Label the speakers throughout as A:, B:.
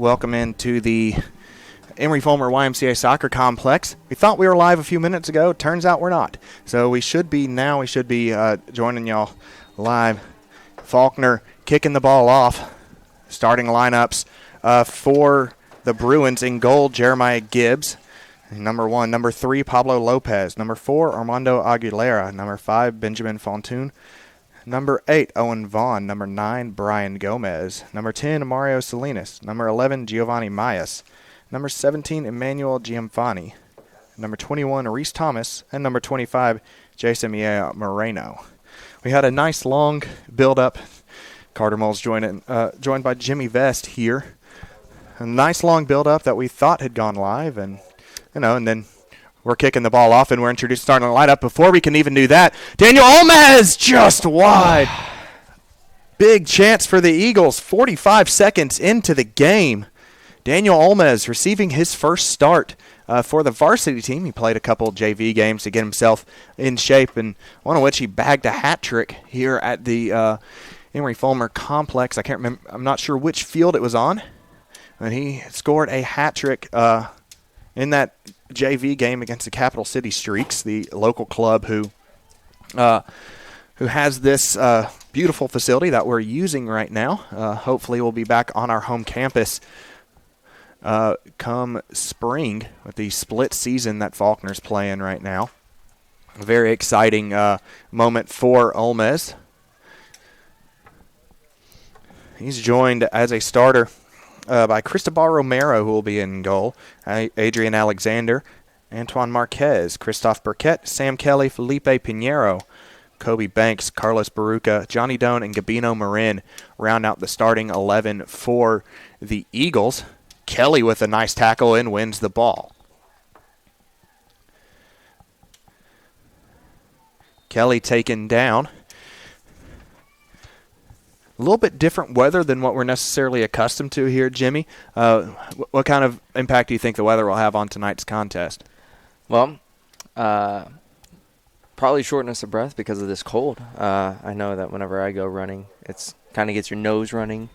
A: Welcome into the Emory Fulmer YMCA Soccer Complex. We thought we were live a few minutes ago. Turns out we're not. So we should be now. We should be joining y'all live. Faulkner kicking the ball off. Starting lineups for the Bruins in goal, Jeremiah Gibbs. Number 1. Number 3, Pablo Lopez. Number 4, Armando Aguilera. Number 5, Benjamin Fontoon. Number 8, Owen Vaughn. Number 9, Brian Gomez. Number 10, Mario Salinas. Number 11, Giovanni Mayas. Number 17, Emmanuel Giamfani. Number 21, Reese Thomas. And number 25, Jason Moreno. We had a nice long build-up. Carter Moles joined by Jimmy Vest here. A nice long build-up that we thought had gone live, and then we're kicking the ball off, and we're introducing starting the lineup. Before we can even do that, Daniel Olmez just wide. Big chance for the Eagles. 45 seconds into the game. Daniel Olmez receiving his first start for the varsity team. He played a couple JV games to get himself in shape, and one of which he bagged a hat trick here at the Emory Fulmer Complex. I can't remember. I'm not sure which field it was on, and he scored a hat trick in that JV game against the Capital City Streaks, the local club who has this beautiful facility that we're using right now. Hopefully we'll be back on our home campus come spring with the split season that Faulkner's playing right now. A very exciting moment for Olmez. He's joined as a starter by Cristobal Romero, who will be in goal, Adrian Alexander, Antoine Marquez, Christophe Burkett, Sam Kelly, Felipe Pinheiro, Kobe Banks, Carlos Baruca, Johnny Doan, and Gabino Marin round out the starting 11 for the Eagles. Kelly with a nice tackle and wins the ball. Kelly taken down. A little bit different weather than what we're necessarily accustomed to here, Jimmy. What kind of impact do you think the weather will have on tonight's contest?
B: Well, probably shortness of breath because of this cold. I know that whenever I go running, it's kind of gets your nose running,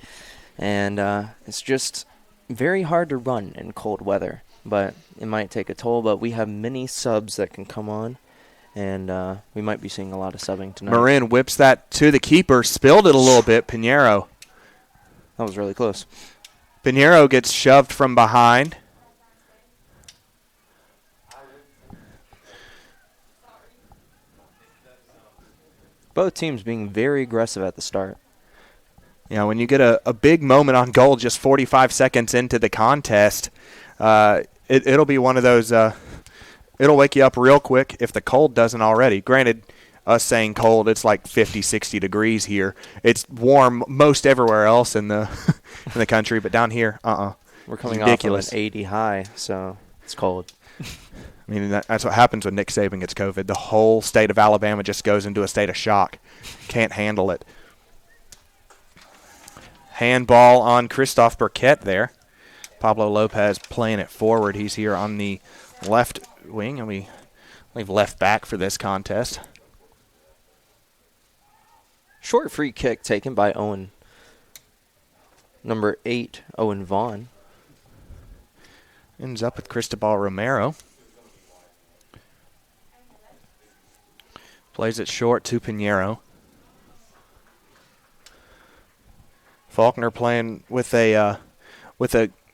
B: and it's just very hard to run in cold weather. But it might take a toll. But we have many subs that can come on. And we might be seeing a lot of subbing tonight.
A: Marin whips that to the keeper, spilled it a little bit. Pinheiro.
B: That was really close.
A: Pinheiro gets shoved from behind.
B: Both teams being very aggressive at the start.
A: Yeah, when you get a big moment on goal just 45 seconds into the contest, it'll be one of those it'll wake you up real quick if the cold doesn't already. Granted, us saying cold, it's like 50, 60 degrees here. It's warm most everywhere else in the in the country, but down here,
B: We're coming
A: ridiculous.
B: off of an 80 high, so it's cold.
A: I mean, that's what happens when Nick Saban gets COVID. The whole state of Alabama just goes into a state of shock. Can't handle it. Handball on Christophe Burkett there. Pablo Lopez playing it forward. He's here on the left wing, and we leave left back for this contest.
B: Short free kick taken by Owen. Number 8, Owen Vaughn.
A: Ends up with Cristobal Romero. Plays it short to Pinheiro. Faulkner playing with a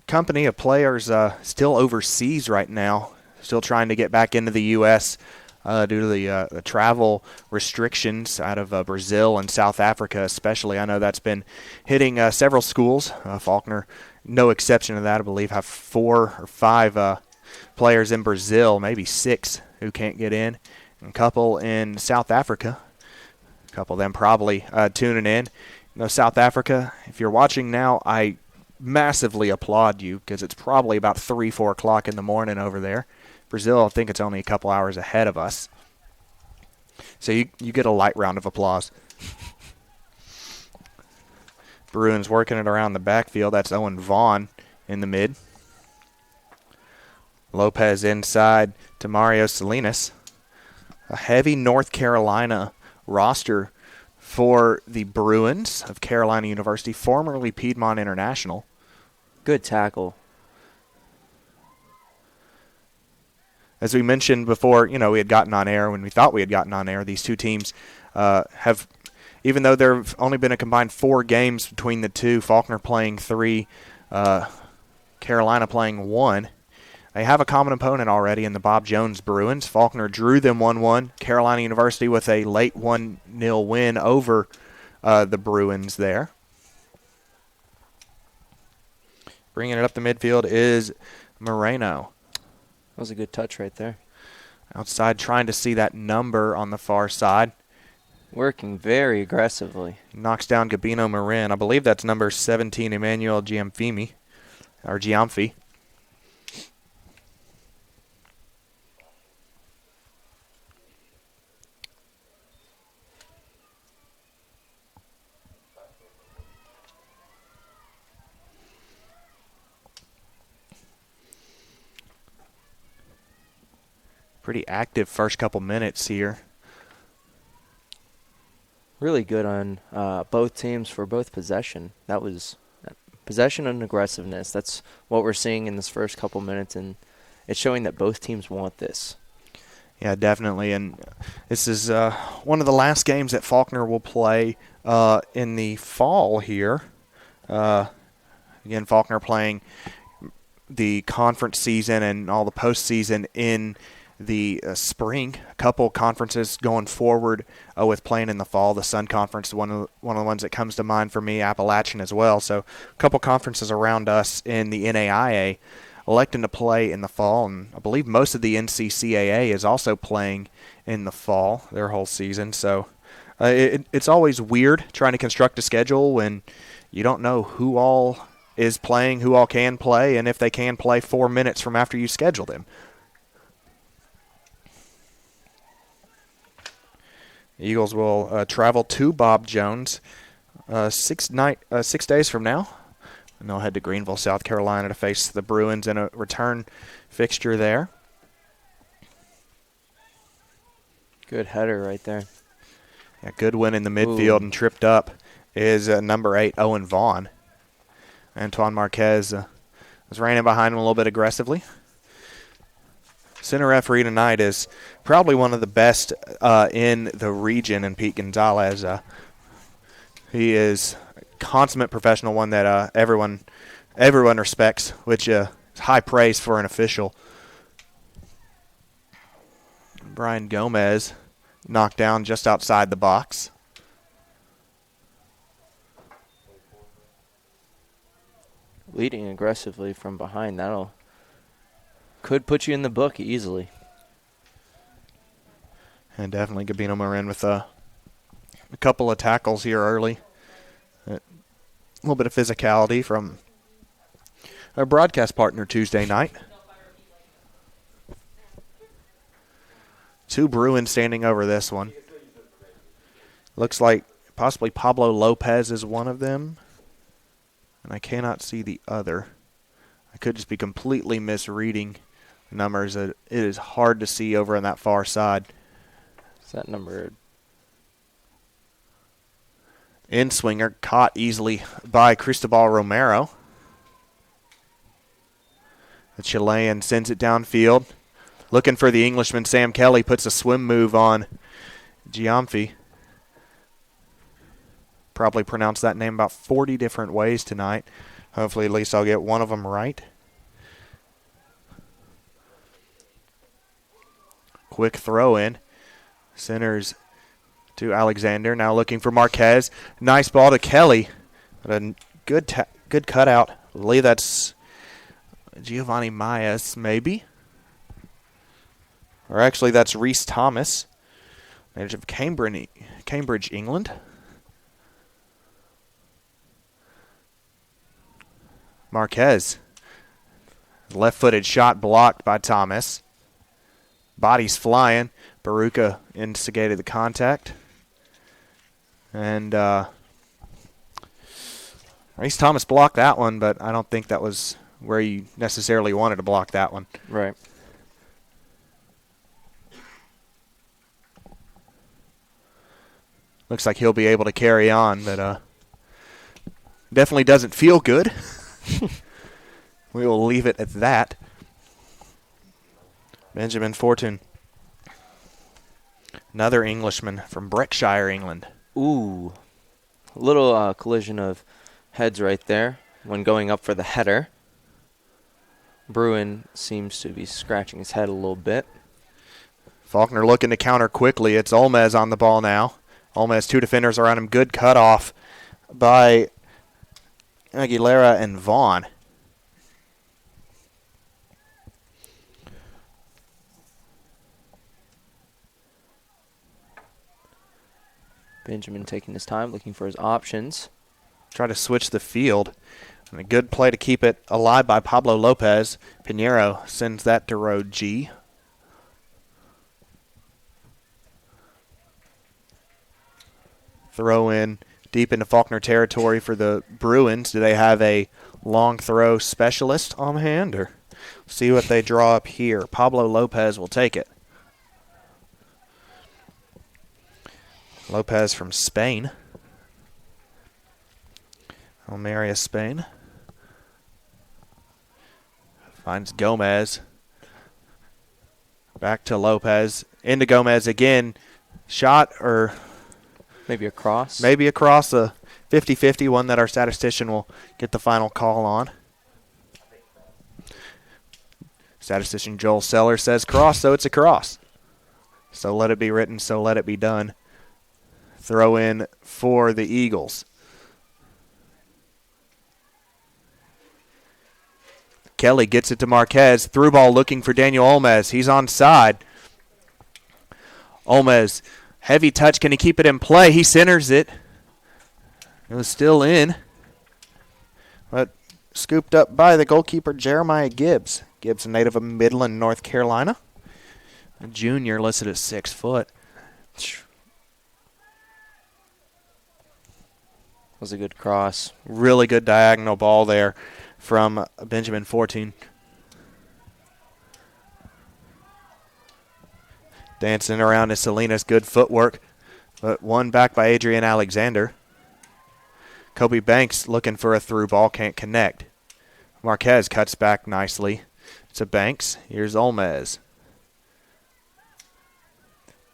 A: company of players still overseas right now, still trying to get back into the U.S. Due to the travel restrictions out of Brazil and South Africa especially. I know that's been hitting several schools. Faulkner, no exception to that. I believe have 4 or 5 players in Brazil, maybe 6 who can't get in, and a couple in South Africa. A couple of them probably tuning in. South Africa, if you're watching now, I massively applaud you because it's probably about 3, 4 o'clock in the morning over there. Brazil, I think it's only a couple hours ahead of us. So you get a light round of applause. Bruins working it around the backfield. That's Owen Vaughn in the mid. Lopez inside to Mario Salinas. A heavy North Carolina roster for the Bruins of Carolina University, formerly Piedmont International.
B: Good tackle.
A: As we mentioned before, we had gotten on air when we thought we had gotten on air. These two teams have, even though there have only been a combined 4 games between the two, Faulkner playing 3, Carolina playing 1, they have a common opponent already in the Bob Jones Bruins. Faulkner drew them 1-1. Carolina University with a late 1-0 win over the Bruins there. Bringing it up the midfield is Moreno.
B: That was a good touch right there.
A: Outside, trying to see that number on the far side.
B: Working very aggressively.
A: Knocks down Gabino Marin. I believe that's number 17, Emmanuel Giamfi. Pretty active first couple minutes here.
B: Really good on both teams for both possession. That was possession and aggressiveness. That's what we're seeing in this first couple minutes, and it's showing that both teams want this.
A: Yeah, definitely. And this is one of the last games that Faulkner will play in the fall here. Again, Faulkner playing the conference season and all the postseason in the spring. A couple conferences going forward with playing in the fall. The Sun Conference, one of the ones that comes to mind for me, Appalachian as well. So a couple conferences around us in the NAIA electing to play in the fall, and I believe most of the NCCAA is also playing in the fall, their whole season. So it's always weird trying to construct a schedule when you don't know who all is playing, who all can play, and if they can play 4 minutes from after you schedule them. Eagles will travel to Bob Jones 6 days from now. And they'll head to Greenville, South Carolina to face the Bruins in a return fixture there.
B: Good header right there.
A: Yeah, good win in the midfield. And tripped up is number 8, Owen Vaughn. Antoine Marquez was running behind him a little bit aggressively. Center referee tonight is probably one of the best in the region, in Pete Gonzalez. He is a consummate professional, one that everyone respects, which is high praise for an official. Brian Gomez knocked down just outside the box.
B: Leading aggressively from behind, could put you in the book easily.
A: And definitely Gabino Marin with a couple of tackles here early. A little bit of physicality from our broadcast partner Tuesday night. 2 Bruins standing over this one. Looks like possibly Pablo Lopez is one of them, and I cannot see the other. I could just be completely misreading numbers. It is hard to see over on that far side.
B: Is that number?
A: In-swinger caught easily by Cristobal Romero. The Chilean sends it downfield. Looking for the Englishman, Sam Kelly puts a swim move on Giamfi. Probably pronounced that name about 40 different ways tonight. Hopefully at least I'll get one of them right. Quick throw in. Centers to Alexander. Now looking for Marquez. Nice ball to Kelly. But a good cutout. I believe that's Giovanni Maes, maybe. Or actually, that's Reese Thomas, manager of Cambridge, England. Marquez. Left-footed shot blocked by Thomas. Body's flying. Baruka instigated the contact. And Reese Thomas blocked that one, but I don't think that was where you necessarily wanted to block that one.
B: Right.
A: Looks like he'll be able to carry on, but definitely doesn't feel good. We will leave it at that. Benjamin Fortune. Another Englishman from Berkshire, England.
B: Ooh. A little collision of heads right there when going up for the header. Bruin seems to be scratching his head a little bit.
A: Faulkner looking to counter quickly. It's Olmez on the ball now. Olmez, 2 defenders around him. Good cutoff by Aguilera and Vaughn.
B: Benjamin taking his time, looking for his options.
A: Try to switch the field. And a good play to keep it alive by Pablo Lopez. Pinheiro sends that to row G. Throw in deep into Faulkner territory for the Bruins. Do they have a long throw specialist on hand? Or see what they draw up here. Pablo Lopez will take it. Lopez from Spain. Almeria, Spain. Finds Gomez. Back to Lopez. Into Gomez again. Shot or
B: maybe a cross.
A: Maybe a cross, a 50-50, one that our statistician will get the final call on. Statistician Joel Seller says cross, so it's a cross. So let it be written, so let it be done. Throw in for the Eagles. Kelly gets it to Marquez. Through ball looking for Daniel Olmez. He's onside. Olmez, heavy touch. Can he keep it in play? He centers it. It was still in. But scooped up by the goalkeeper, Jeremiah Gibbs. Gibbs, a native of Midland, North Carolina. A junior listed at 6 foot.
B: Was a good cross.
A: Really good diagonal ball there from Benjamin Fortune. Dancing around is Salinas. Good footwork. But one back by Adrian Alexander. Kobe Banks looking for a through ball. Can't connect. Marquez cuts back nicely. It's a Banks. Here's Olmez.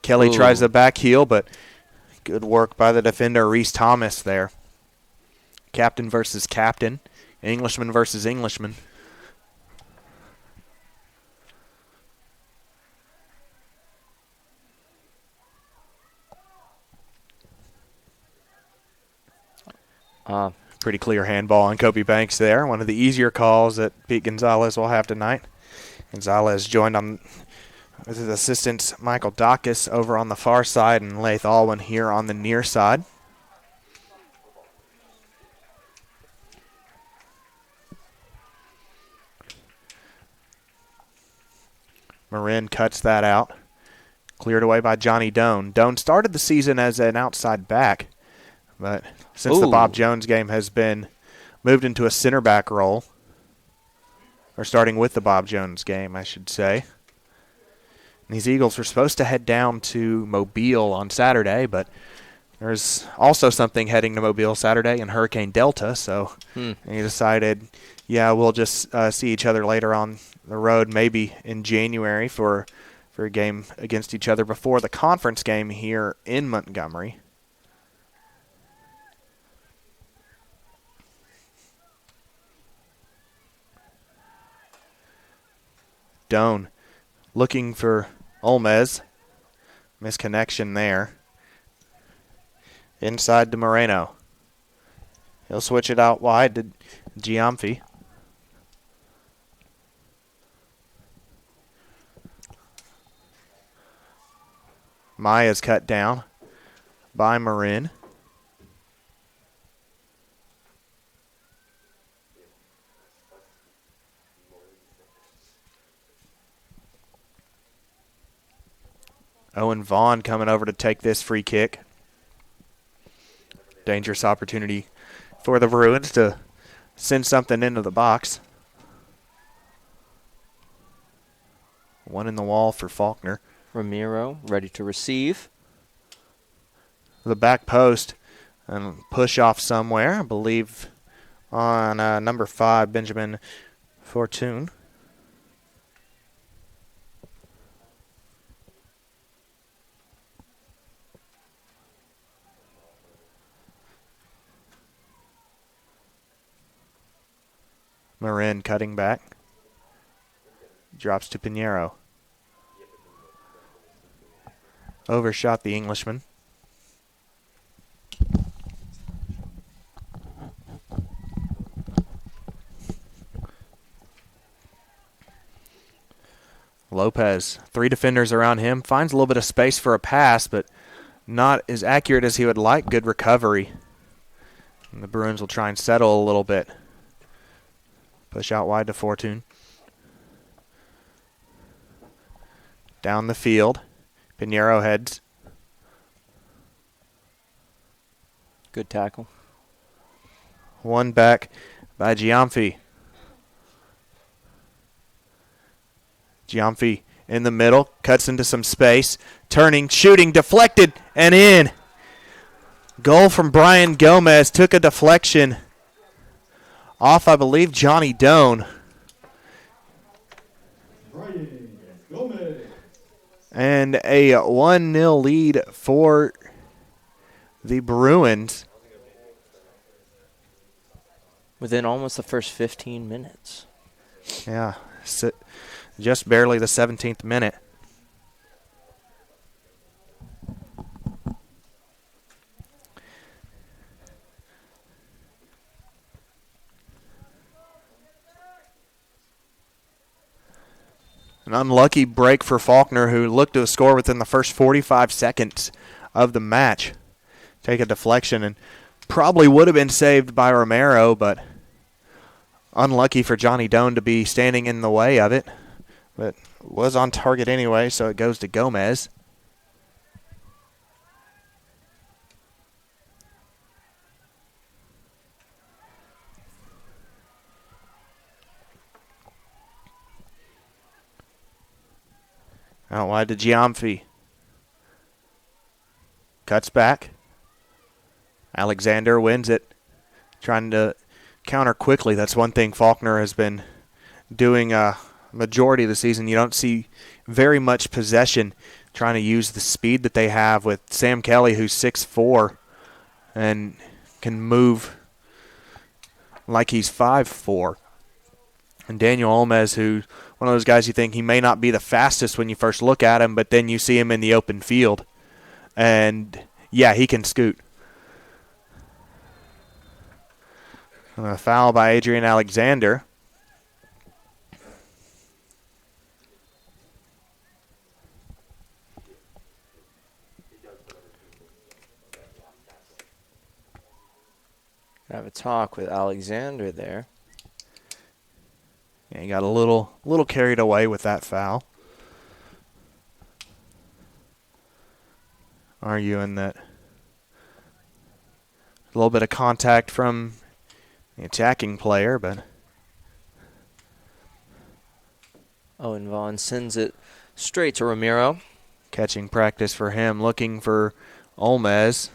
A: Kelly tries the back heel, but good work by the defender, Reese Thomas there. Captain versus captain. Englishman versus Englishman. Pretty clear handball on Kobe Banks there. One of the easier calls that Pete Gonzalez will have tonight. Gonzalez joined on with his assistants Michael Dacus over on the far side and Laith Alwyn here on the near side. Marin cuts that out. Cleared away by Johnny Doan. Doan started the season as an outside back, but since the Bob Jones game has been moved into a center back role, or starting with the Bob Jones game, I should say. And these Eagles were supposed to head down to Mobile on Saturday, but there's also something heading to Mobile Saturday in Hurricane Delta, so he decided, we'll just see each other later on the road, maybe in January for a game against each other before the conference game here in Montgomery. Doan looking for Olmez. Misconnection there. Inside to Moreno. He'll switch it out wide to Giamfi. Maya's cut down by Marin. Owen Vaughn coming over to take this free kick. Dangerous opportunity for the Bruins to send something into the box. One in the wall for Faulkner.
B: Ramiro ready to receive.
A: The back post and push off somewhere. I believe on number 5, Benjamin Fortune. Marin cutting back. Drops to Pinheiro. Overshot the Englishman. Lopez, 3 defenders around him, finds a little bit of space for a pass, but not as accurate as he would like. Good recovery. And the Bruins will try and settle a little bit. Push out wide to Fortune. Down the field. Pinheiro heads.
B: Good tackle.
A: One back by Giamfi. Giamfi in the middle, cuts into some space, turning, shooting, deflected, and in. Goal from Brian Gomez, took a deflection off, I believe, Johnny Doan.
C: Brian Gomez.
A: And a 1-0 lead for the Bruins.
B: Within almost the first 15 minutes.
A: Yeah, just barely the 17th minute. An unlucky break for Faulkner, who looked to score within the first 45 seconds of the match. Take a deflection and probably would have been saved by Romero, but unlucky for Johnny Doan to be standing in the way of it. But was on target anyway, so it goes to Gomez. Out wide to Giamfi. Cuts back. Alexander wins it. Trying to counter quickly. That's one thing Faulkner has been doing majority of the season. You don't see very much possession, trying to use the speed that they have with Sam Kelly, who's 6'4", and can move like he's 5'4". And Daniel Olmez, who one of those guys you think he may not be the fastest when you first look at him, but then you see him in the open field. And, yeah, he can scoot. A foul by Adrian Alexander.
B: Have a talk with Alexander there.
A: Yeah, he got a little carried away with that foul. Arguing that a little bit of contact from the attacking player, but
B: Owen Vaughn sends it straight to Romero.
A: catching practice for him, looking for Olmez.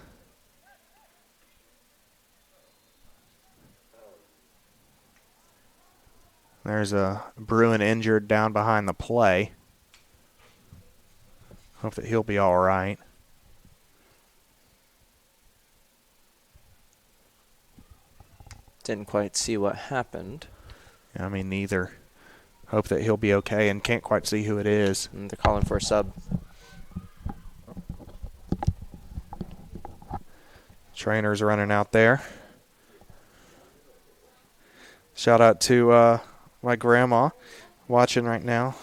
A: There's a Bruin injured down behind the play. Hope that he'll be all right.
B: Didn't quite see what happened.
A: I mean, neither. Hope that he'll be okay and can't quite see who it is.
B: And they're calling for a sub.
A: Trainer's running out there. Shout out to my grandma watching right now.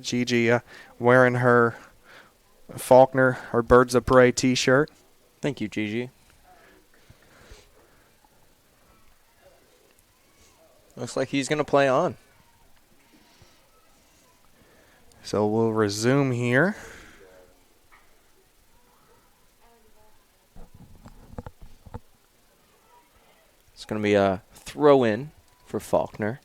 A: Gigi wearing her Faulkner, her Birds of Prey t-shirt.
B: Thank you, Gigi. Looks like he's going to play on.
A: So we'll resume here.
B: It's going to be a throw-in for Faulkner.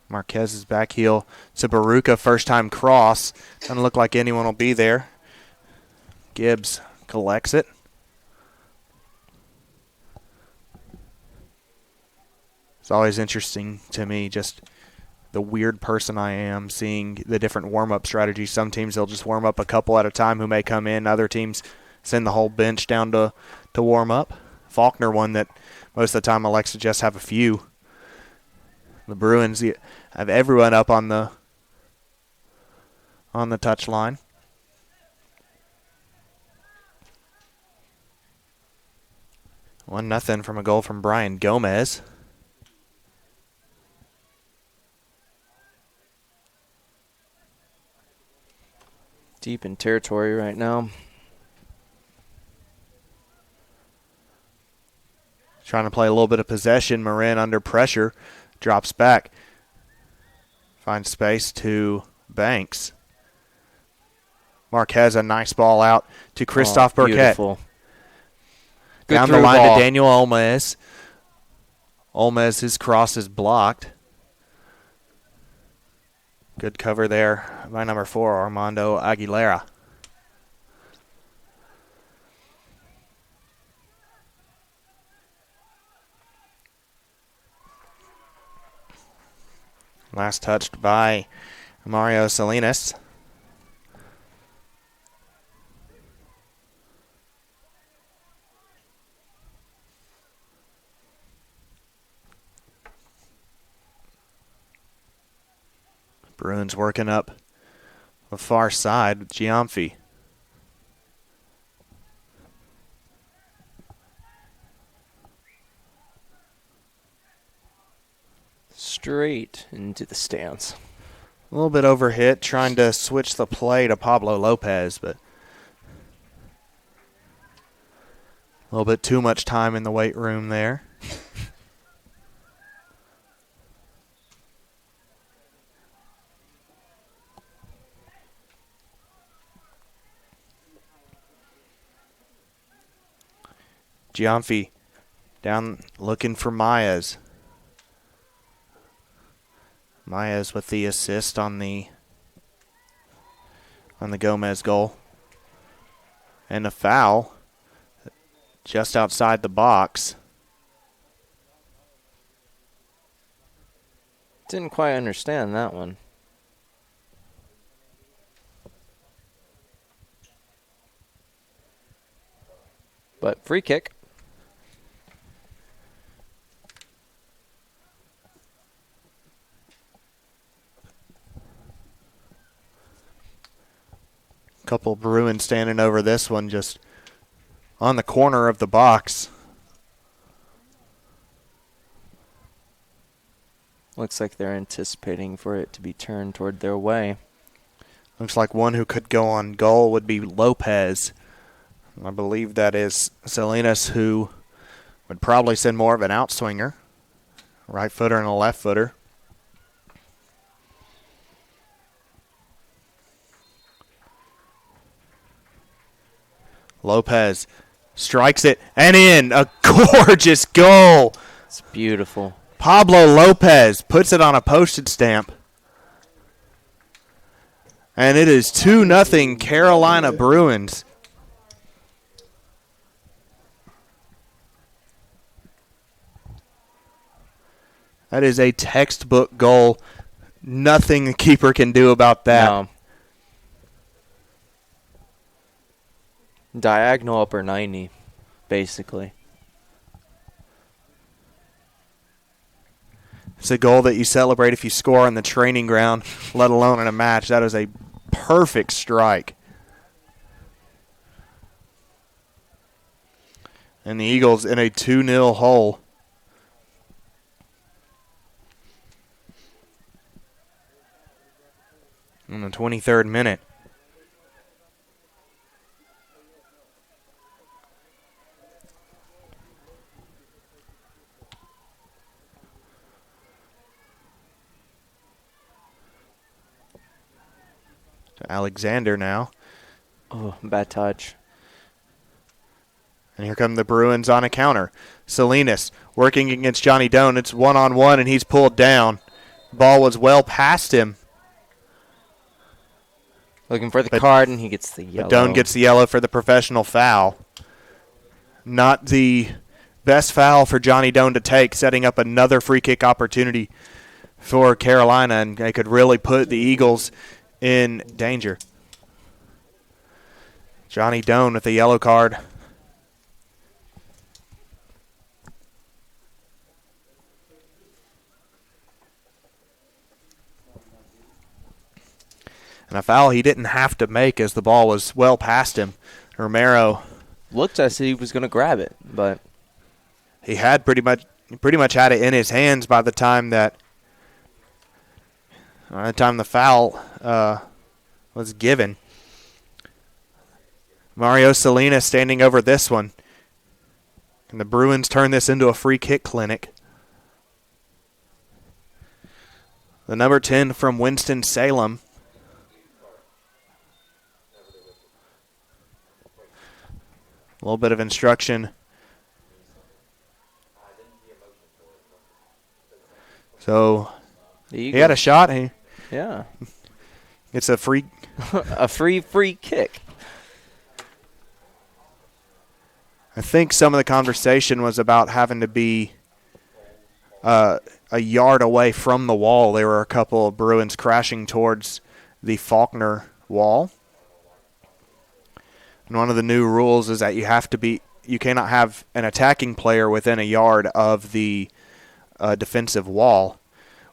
A: Marquez's back heel to Baruka, first time cross. Doesn't look like anyone will be there. Gibbs collects it. It's always interesting to me just the weird person I am seeing the different warm-up strategies. Some teams, they'll just warm up a couple at a time who may come in. Other teams send the whole bench down to warm up. Faulkner one that most of the time elects to just have a few. The Bruins have everyone up on the touch line. One nothing from a goal from Brian Gomez.
B: Deep in territory right now.
A: Trying to play a little bit of possession. Marin under pressure. Drops back. Finds space to Banks. Marquez, a nice ball out to Christophe Burkett.
B: Beautiful.
A: Down the line to Daniel Olmez. Olmez, his cross is blocked. Good cover there by number 4, Armando Aguilera. Last touched by Mario Salinas. Bruins working up the far side with Giamfi.
B: Straight into the stands.
A: A little bit overhit, trying to switch the play to Pablo Lopez, but a little bit too much time in the weight room there. Giamfi down looking for Maez. Maez with the assist on the Gomez goal. And a foul just outside the box.
B: Didn't quite understand that one. But free kick.
A: Couple Bruins standing over this one, just on the corner of the box.
B: Looks like they're anticipating for it to be turned toward their way.
A: Looks like one who could go on goal would be Lopez. I believe that is Salinas, who would probably send more of an outswinger. Right footer and a left footer. Lopez strikes it and in. A gorgeous goal.
B: It's beautiful.
A: Pablo Lopez puts it on a postage stamp. And it is 2-0 Carolina Bruins. That is a textbook goal. Nothing the keeper can do about that.
B: No. Diagonal upper 90, basically.
A: It's a goal that you celebrate if you score on the training ground, let alone in a match. That is a perfect strike. And the Eagles in a 2-0 hole. In the 23rd minute. To Alexander now.
B: Oh, bad touch.
A: And here come the Bruins on a counter. Salinas working against Johnny Doan. It's one-on-one, and he's pulled down. Ball was well past him.
B: Looking for the card, and he gets the yellow.
A: But Doan gets the yellow for the professional foul. Not the best foul for Johnny Doan to take, setting up another free kick opportunity for Carolina, and they could really put the Eagles in danger. Johnny Doan with the yellow card. And a foul he didn't have to make as the ball was well past him. Romero
B: looked as if he was going to grab it, but
A: he had pretty much had it in his hands by the time the foul was given. Mario Salinas standing over this one. And the Bruins turn this into a free kick clinic. The number 10 from Winston-Salem. A little bit of instruction. So he had a shot.
B: Yeah.
A: It's a free
B: a free kick.
A: I think some of the conversation was about having to be a yard away from the wall. There were a couple of Bruins crashing towards the Faulkner wall. And one of the new rules is that you cannot have an attacking player within a yard of the defensive wall.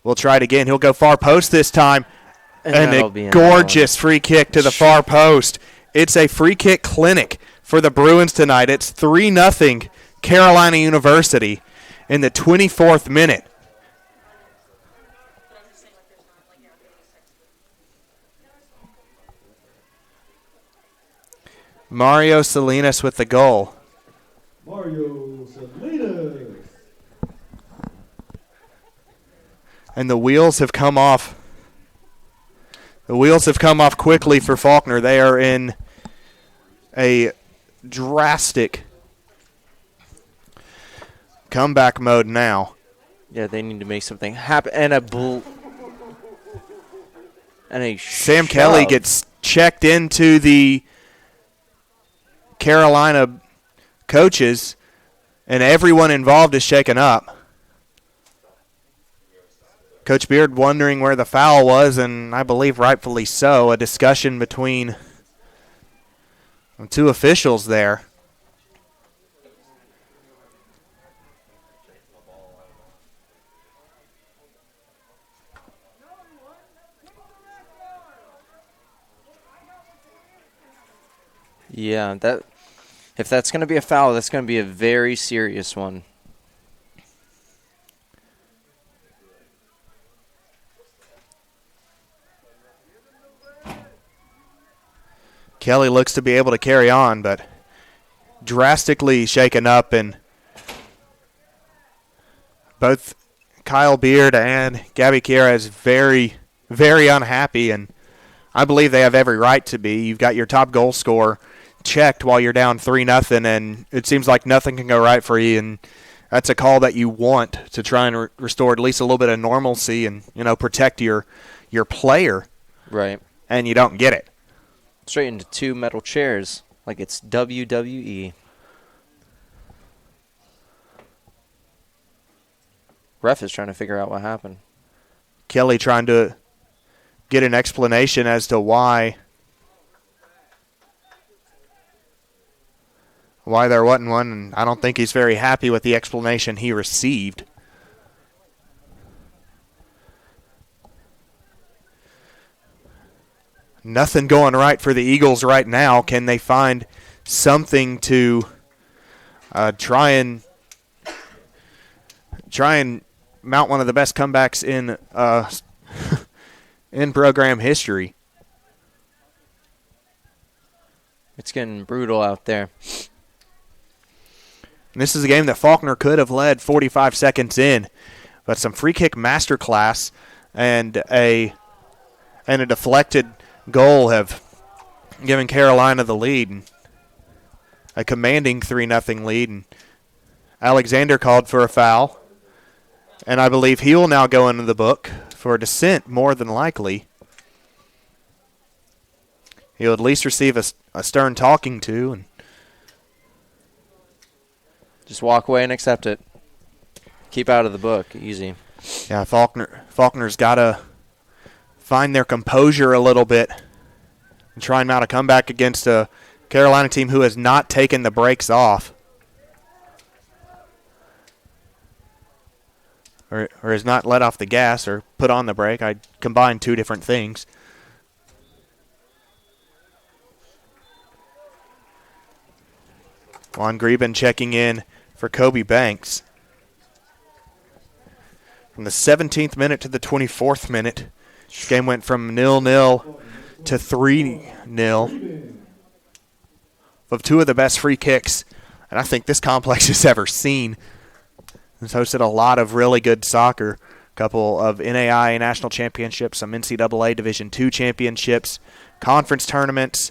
A: We'll try it again. He'll go far post this time. And a gorgeous free kick to the far post. It's a free kick clinic for the Bruins tonight. It's 3-0 Carolina University in the 24th minute. Mario Salinas with the goal.
C: Mario Salinas.
A: And the wheels have come off. The wheels have come off quickly for Faulkner. They are in a drastic comeback mode now.
B: Yeah, they need to make something happen. And
A: Sam Kelly gets checked into the Carolina coaches, and everyone involved is shaken up. Coach Beard wondering where the foul was, and I believe rightfully so. A discussion between two officials there.
B: Yeah, if that's going to be a foul, that's going to be a very serious one.
A: Kelly looks to be able to carry on, but drastically shaken up, and both Kyle Beard and Gabby Kiera is very, very unhappy, and I believe they have every right to be. You've got your top goal scorer checked while you're down 3-0, and it seems like nothing can go right for you, and that's a call that you want to try and restore at least a little bit of normalcy and, protect your player.
B: Right.
A: And you don't get it.
B: Straight into two metal chairs like it's WWE. Ref is trying to figure out what happened.
A: Kelly trying to get an explanation as to why there wasn't one, and I don't think he's very happy with the explanation he received. Nothing going right for the Eagles right now. Can they find something to try and mount one of the best comebacks in program history?
B: It's getting brutal out there.
A: And this is a game that Faulkner could have led 45 seconds in, but some free kick masterclass and a deflected goal have given Carolina the lead, a commanding 3-0 lead. And Alexander called for a foul, and I believe he will now go into the book for a dissent, more than likely. he'll at least receive a stern talking to. And
B: just walk away and accept it. Keep out of the book. Easy.
A: Yeah, Faulkner's got to find their composure a little bit and try and mount a comeback against a Carolina team who has not taken the brakes off. Or has not let off the gas or put on the brake. I combined two different things. Juan Greben checking in for Kobe Banks. From the 17th minute to the 24th minute, this game went from 0-0 to 3-0. Of two of the best free kicks, and I think this complex has ever seen. It's hosted a lot of really good soccer, a couple of NAI national championships, some NCAA Division II championships, conference tournaments.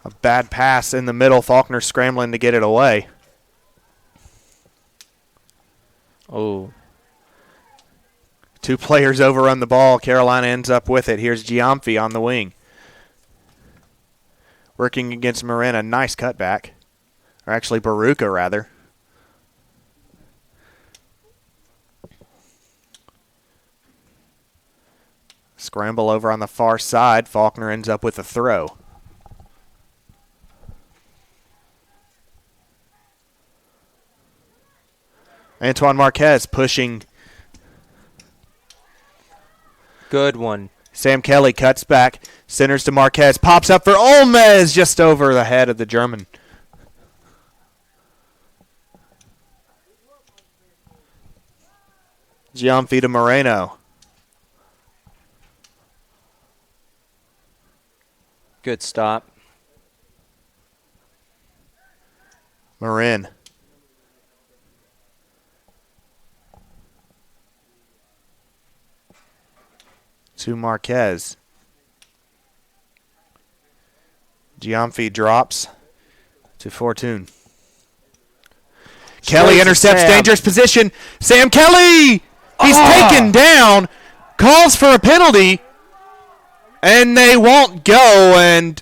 A: A bad pass in the middle, Faulkner scrambling to get it away.
B: Oh.
A: Two players overrun the ball. Carolina ends up with it. Here's Giamfi on the wing. Working against Morena. Nice cutback. Or actually Baruka, rather. Scramble over on the far side. Faulkner ends up with a throw. Antoine Marquez pushing.
B: Good one.
A: Sam Kelly cuts back, centers to Marquez, pops up for Olmez, just over the head of the German. Giamfi to Moreno.
B: Good stop.
A: Marin. To Marquez. Giamfi drops to Fortune. Kelly intercepts, dangerous position. Sam Kelly! He's taken down, calls for a penalty, and they won't go. And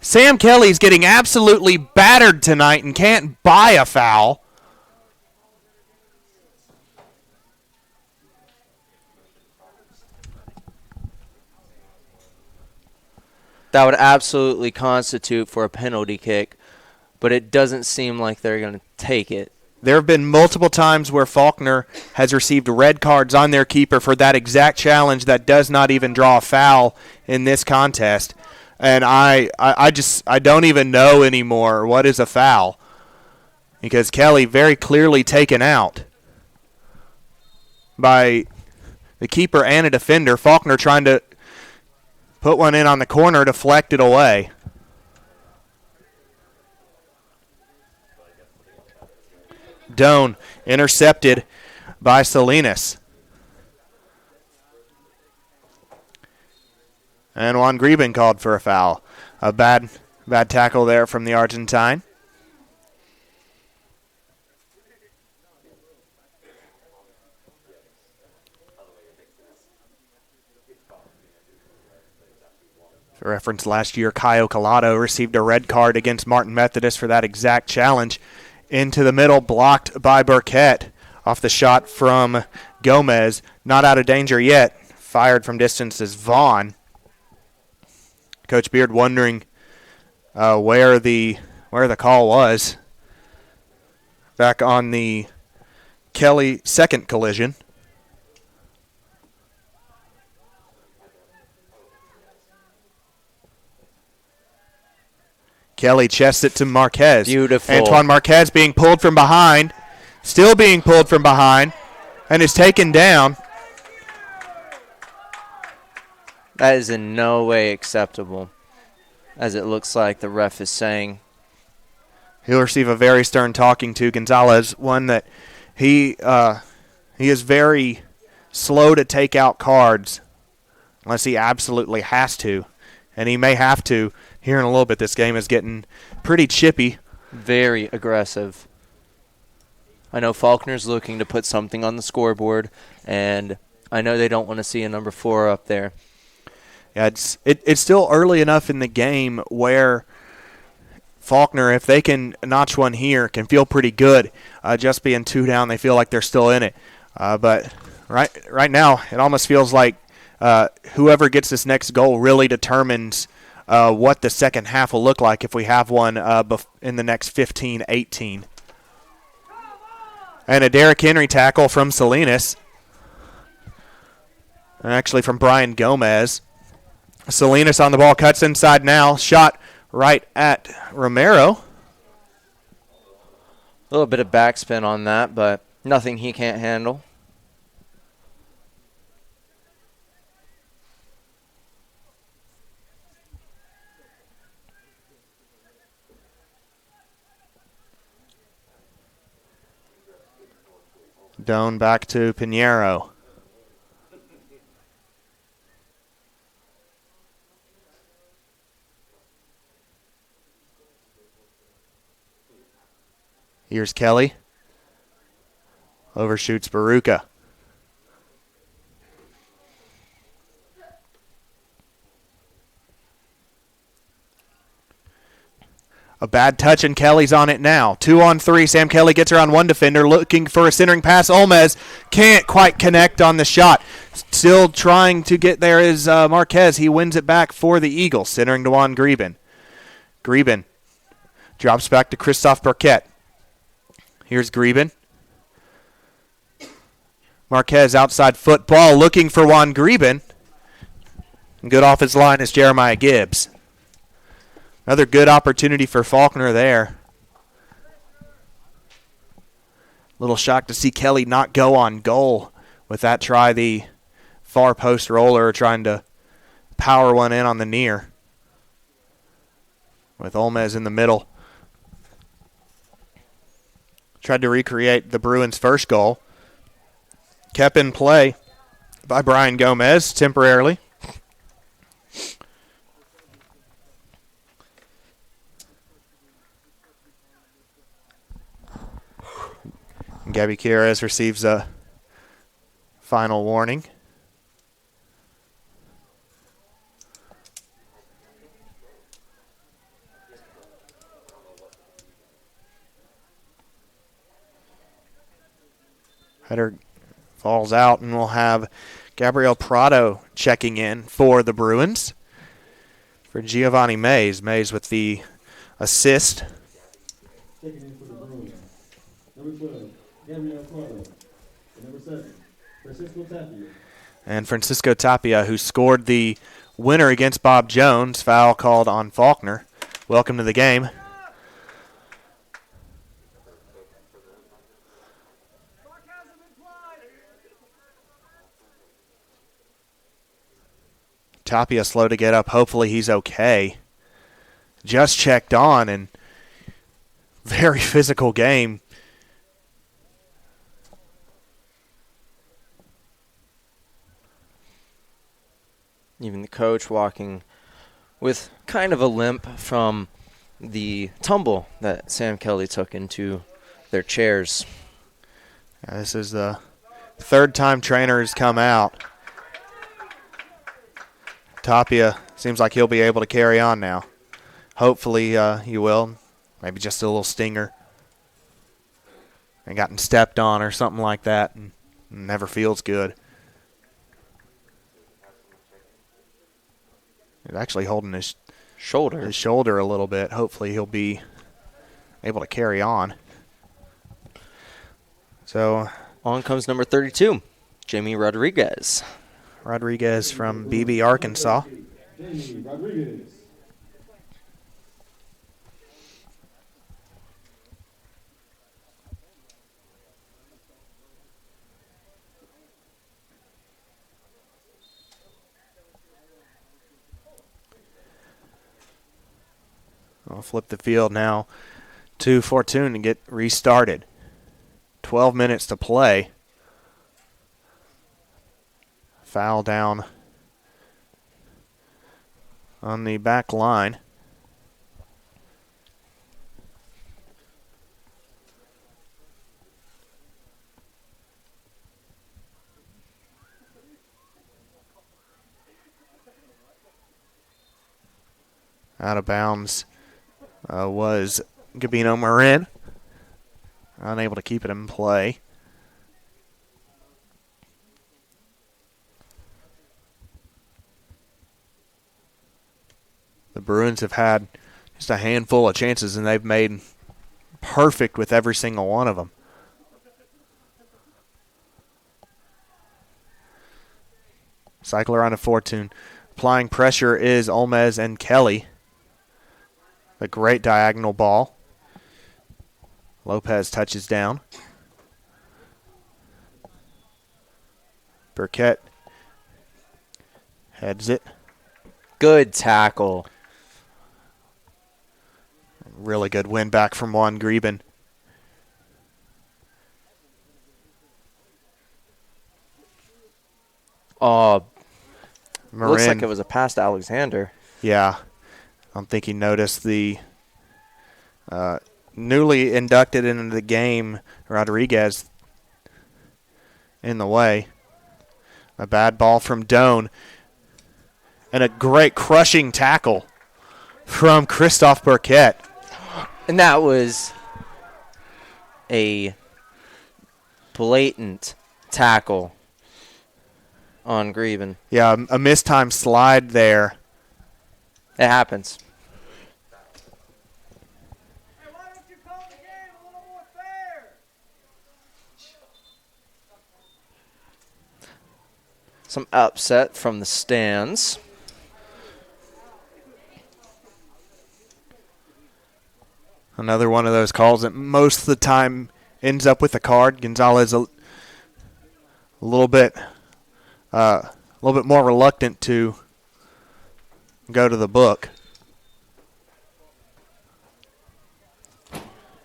A: Sam Kelly's getting absolutely battered tonight and can't buy a foul.
B: That would absolutely constitute for a penalty kick, but it doesn't seem like they're going to take it.
A: There have been multiple times where Faulkner has received red cards on their keeper for that exact challenge that does not even draw a foul in this contest. And I don't even know anymore what is a foul, because Kelly very clearly taken out by the keeper and a defender. Faulkner trying to put one in on the corner, deflect it away. Doan intercepted by Salinas. And Juan Greben called for a foul. A bad tackle there from the Argentine. For reference, last year, Caio Collado received a red card against Martin Methodist for that exact challenge. Into the middle, blocked by Burkett off the shot from Gomez. Not out of danger yet. Fired from distance is Vaughn. Coach Beard wondering where the call was. Back on the Kelly second collision. Kelly chests it to Marquez.
B: Beautiful.
A: Antoine Marquez being pulled from behind. Still being pulled from behind. And is taken down.
B: That is in no way acceptable, as it looks like the ref is saying.
A: He'll receive a very stern talking to. Gonzalez, one that he is very slow to take out cards unless he absolutely has to. And he may have to here in a little bit. This game is getting pretty chippy.
B: Very aggressive. I know Faulkner's looking to put something on the scoreboard, and I know they don't want to see a number 4 up there.
A: Yeah, it's still early enough in the game where Faulkner, if they can notch one here, can feel pretty good. Just being 2 down, they feel like they're still in it. But right now, it almost feels like whoever gets this next goal really determines what the second half will look like if we have one in the next 15-18. And a Derrick Henry tackle from Salinas. Actually from Brian Gomez. Salinas on the ball, cuts inside now. Shot right at Romero.
B: A little bit of backspin on that, but nothing he can't handle.
A: Doan back to Pinheiro. Here's Kelly. Overshoots Baruka. A bad touch, and Kelly's on it now. 2-on-3. Sam Kelly gets around one defender, looking for a centering pass. Olmez can't quite connect on the shot. Still trying to get there is Marquez. He wins it back for the Eagles, centering to Juan Greben. Greben drops back to Christophe Burkett. Here's Greben. Marquez outside football, looking for Juan Greben. And good off his line is Jeremiah Gibbs. Another good opportunity for Faulkner there. Little shocked to see Kelly not go on goal with that try. The far post roller trying to power one in on the near. With Olmez in the middle. Tried to recreate the Bruins' first goal. Kept in play by Brian Gomez temporarily. Gabby Queiroz receives a final warning. Header falls out, and we'll have Gabriel Prado checking in for the Bruins. For Giovanni Mays. Mays with the assist.
C: Checking in for the Bruins. Number 12, Gabriel Prado. And number 7, Francisco Tapia.
A: And Francisco Tapia, who scored the winner against Bob Jones. Foul called on Faulkner. Welcome to the game. Tapia slow to get up. Hopefully he's okay. Just checked on, and very physical game.
B: Even the coach walking with kind of a limp from the tumble that Sam Kelly took into their chairs.
A: Yeah, this is the third time trainer has come out. Tapia seems like he'll be able to carry on now. Hopefully he will. Maybe just a little stinger. And gotten stepped on or something like that. And never feels good. He's actually holding his shoulder a little bit. Hopefully he'll be able to carry on. So
B: on comes number 32, Jamie Rodriguez.
A: Rodriguez from BB, Arkansas.
C: Jamie Rodriguez.
A: I'll flip the field now to Fortune to get restarted. 12 minutes to play. Foul down on the back line. Out of bounds was Gabino Marin. Unable to keep it in play. The Bruins have had just a handful of chances, and they've made perfect with every single one of them. Cycle around to Fortune. Applying pressure is Olmez and Kelly. A great diagonal ball. Lopez touches down. Burkett heads it.
B: Good tackle.
A: Really good win back from Juan Greben.
B: Oh,
A: Marin,
B: looks like it was a pass to Alexander.
A: yeah. I don't think he noticed the newly inducted into the game, Rodriguez, in the way. A bad ball from Doan. And a great crushing tackle from Christophe Burkett.
B: And that was a blatant tackle on Greben.
A: Yeah, a mistimed slide there.
B: It happens.
D: Hey, why don't you call the game a little more fair?
B: Some upset from the stands.
A: Another one of those calls that most of the time ends up with a card. Gonzalez a little bit more reluctant to go to the book.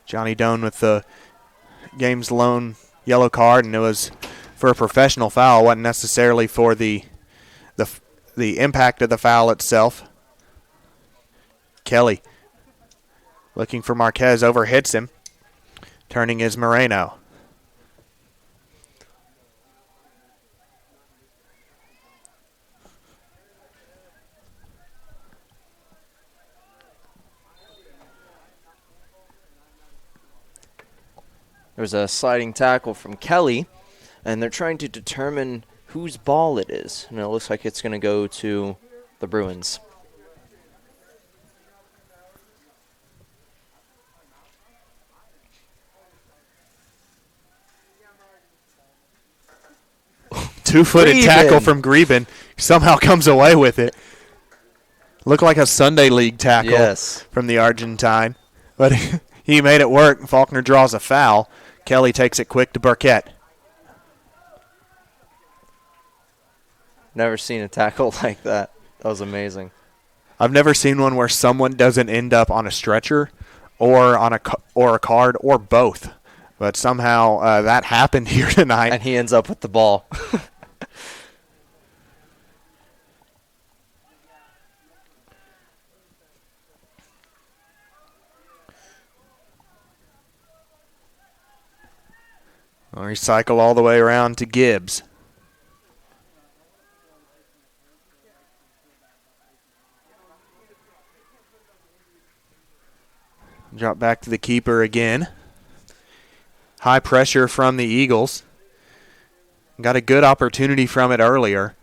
A: Johnny Doan with the game's lone yellow card, and it was for a professional foul. It wasn't necessarily for the impact of the foul itself. Kelly looking for Marquez, overhits him. Turning is Moreno.
B: There's a sliding tackle from Kelly, and they're trying to determine whose ball it is. And it looks like it's going to go to the Bruins.
A: Two-footed
B: Greben.
A: tackle from Greben. Somehow comes away with it. Looked like a Sunday League tackle from the Argentine. But he made it work. Faulkner draws a foul. Kelly takes it quick to Burkett.
B: Never seen a tackle like that. That was amazing.
A: I've never seen one where someone doesn't end up on a stretcher or on a card or both. But somehow that happened here tonight.
B: And he ends up with the ball.
A: We'll recycle all the way around to Gibbs. Drop back to the keeper again. High pressure from the Eagles. Got a good opportunity from it earlier.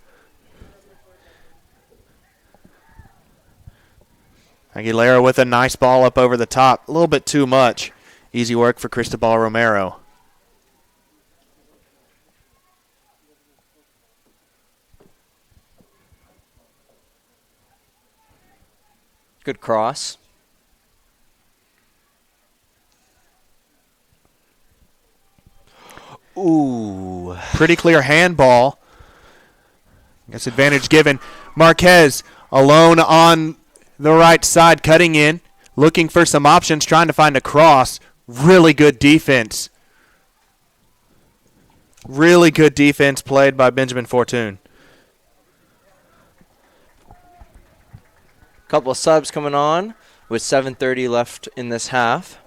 A: Aguilera with a nice ball up over the top. A little bit too much. Easy work for Cristobal Romero.
B: Good cross. Ooh.
A: Pretty clear handball. Guess advantage given. Marquez alone on the right side, cutting in, looking for some options, trying to find a cross. Really good defense. Really good defense played by Benjamin Fortune.
B: Couple of subs coming on with 7:30 left in this half.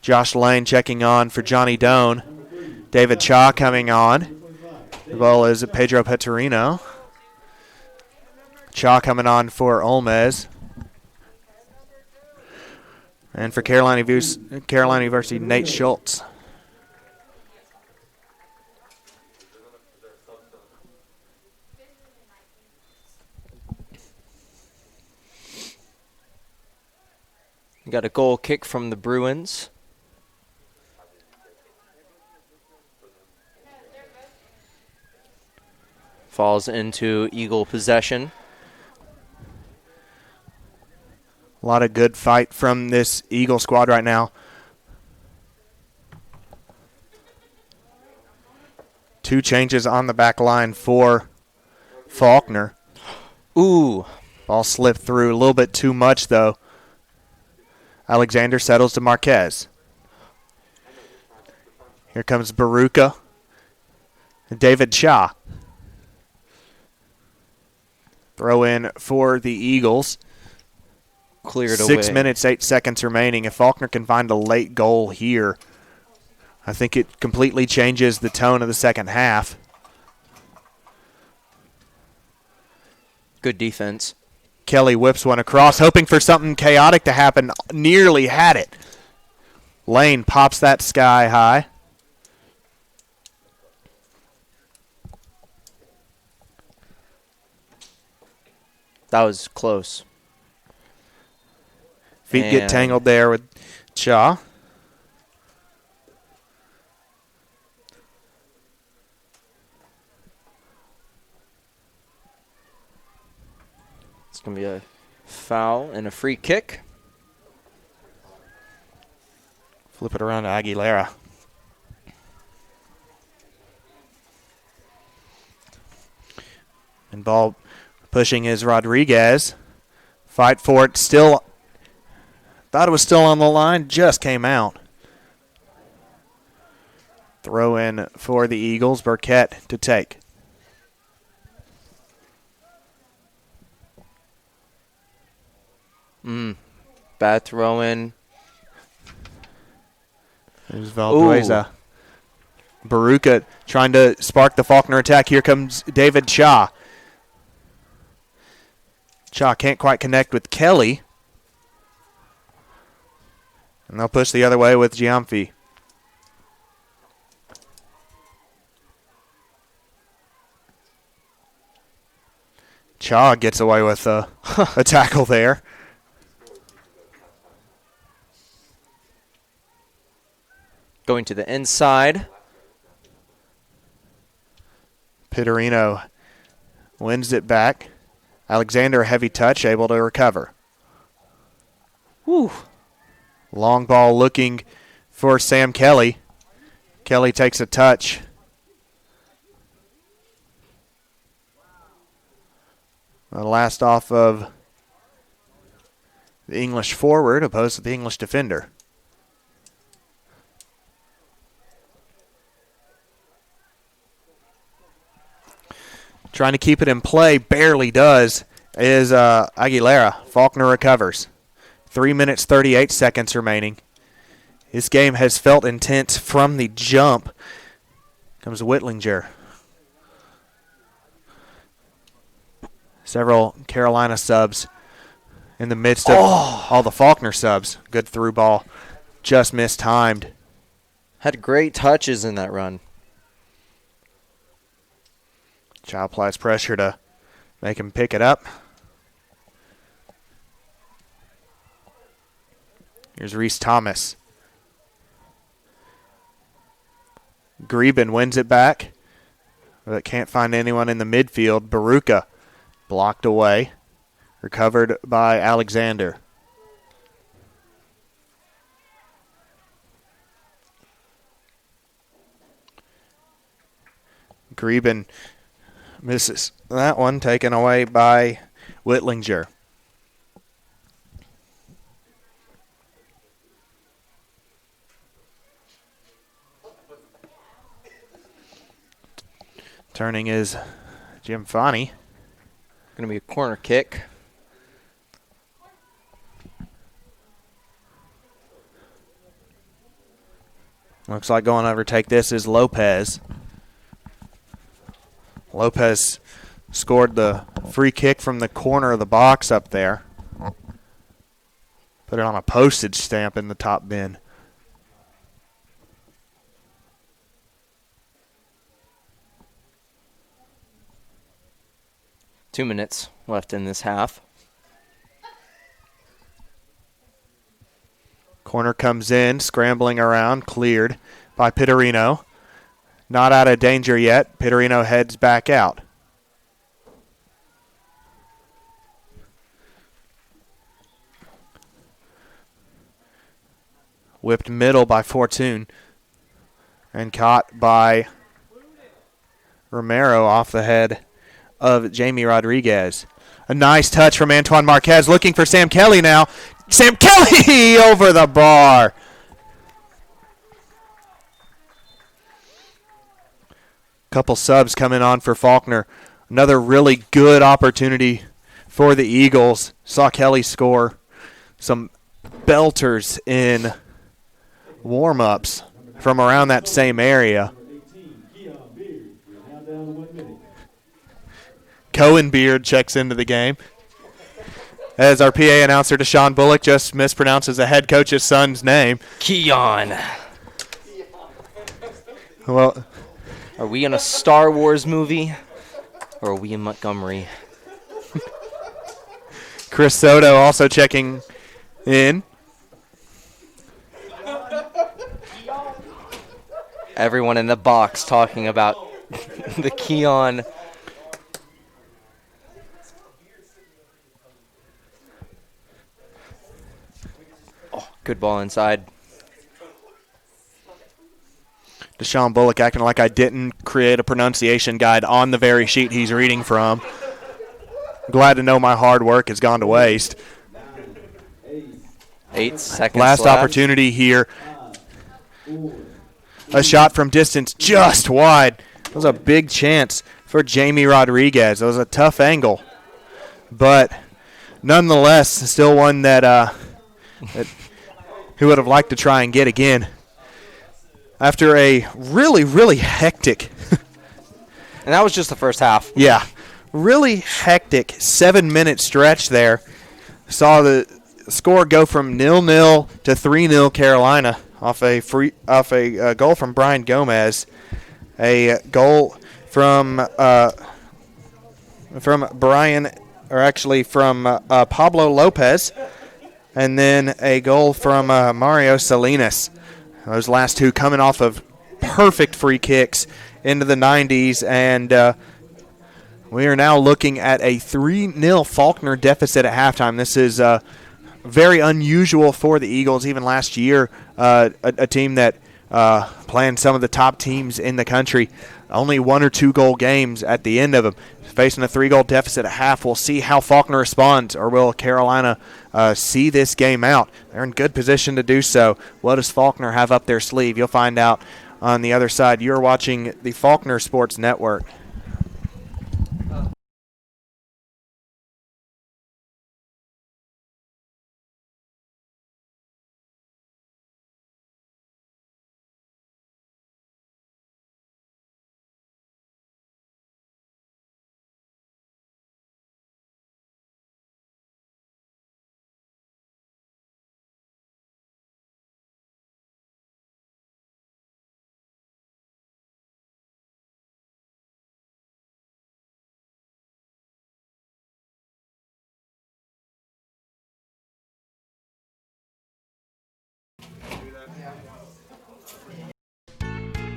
A: Josh Lane checking on for Johnny Doan. David Cha coming on. The ball is Pedro Petorino. Cha coming on for Olmez. And for Carolina University, Nate Schultz.
B: You got a goal kick from the Bruins. Falls into Eagle possession.
A: A lot of good fight from this Eagle squad right now. 2 changes on the back line for Faulkner.
B: Ooh.
A: Ball slipped through a little bit too much, though. Alexander settles to Marquez. Here comes Baruka. David Shaw. Throw in for the Eagles.
B: Cleared away.
A: 6 minutes, 8 seconds remaining. If Faulkner can find a late goal here, I think it completely changes the tone of the second half.
B: Good defense.
A: Kelly whips one across, hoping for something chaotic to happen. Nearly had it. Lane pops that sky high.
B: That was close.
A: Feet get tangled there with Shaw.
B: It's going to be a foul and a free kick.
A: Flip it around to Aguilera. And ball pushing is Rodriguez. Fight for it. Still, thought it was still on the line. Just came out. Throw in for the Eagles. Burkett to take.
B: Bad throw in.
A: There's Valdueza. Baruka trying to spark the Faulkner attack. Here comes David Shaw. Shaw can't quite connect with Kelly. And they'll push the other way with Giamfi. Shaw gets away with a tackle there.
B: Going to the inside.
A: Pittarino wins it back. Alexander, heavy touch, able to recover.
B: Whew.
A: Long ball looking for Sam Kelly. Kelly takes a touch. The last off of the English forward opposed to the English defender. Trying to keep it in play, barely does, is Aguilera. Faulkner recovers. 3 minutes, 38 seconds remaining. This game has felt intense from the jump. Comes Whitlinger. Several Carolina subs in the midst of all the Faulkner subs. Good through ball. Just mistimed.
B: Had great touches in that run.
A: Chow applies pressure to make him pick it up. Here's Reese Thomas. Greben wins it back, but can't find anyone in the midfield. Baruka blocked away. Recovered by Alexander. Greben misses that one, taken away by Whitlinger. Turning is Jim Fani.
B: Going to be a corner kick.
A: Looks like going to overtake this is Lopez. Lopez scored the free kick from the corner of the box up there. Put it on a postage stamp in the top bin.
B: Two minutes left in this half.
A: Corner comes in, scrambling around, cleared by Pittarino. Not out of danger yet. Pittarino heads back out. Whipped middle by Fortune. And caught by Romero off the head of Jamie Rodriguez. A nice touch from Antoine Marquez, looking for Sam Kelly now. Sam Kelly over the bar. Couple subs coming on for Faulkner. Another really good opportunity for the Eagles. Saw Kelly score some belters in warm-ups from around that same area. Cohen Beard checks into the game. As our PA announcer, Deshaun Bullock, just mispronounces the head coach's son's name.
B: Keon.
A: Well,
B: are we in a Star Wars movie, or are we in Montgomery?
A: Chris Soto also checking in.
B: Everyone in the box talking about the Keon. Oh, good ball inside.
A: Deshaun Bullock acting like I didn't create a pronunciation guide on the very sheet he's reading from. Glad to know my hard work has gone to waste.
B: 8 seconds
A: Last
B: left.
A: opportunity here. A shot from distance just wide. That was a big chance for Jamie Rodriguez. It was a tough angle. But nonetheless, still one that he would have liked to try and get again. After a really, really hectic.
B: And that was just the first half.
A: Yeah. Really hectic 7-minute stretch there. Saw the score go from 0-0 to 3-0 Carolina off a goal from Brian Gomez, a goal from Pablo Lopez, and then a goal from Mario Salinas. Those last two coming off of perfect free kicks into the 90s, and we are now looking at a 3-0 Faulkner deficit at halftime. This is very unusual for the Eagles. Even last year, a team that playing some of the top teams in the country, only 1 or 2 goal games at the end of them. Facing a 3-goal deficit at half, we'll see how Faulkner responds, or will Carolina see this game out? They're in good position to do so. What does Faulkner have up their sleeve? You'll find out on the other side. You're watching the Faulkner Sports Network.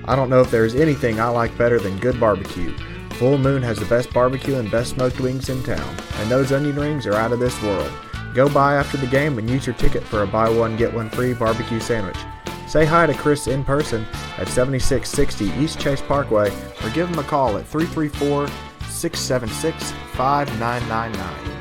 A: I don't know if there's anything I like better than good barbecue. Full Moon has the best barbecue and best smoked wings in town, and those onion rings are out of this world. Go by after the game and use your ticket for a buy one get one free barbecue sandwich. Say hi to Chris in person at 7660 East Chase Parkway, or give him a call at 334-676-5999.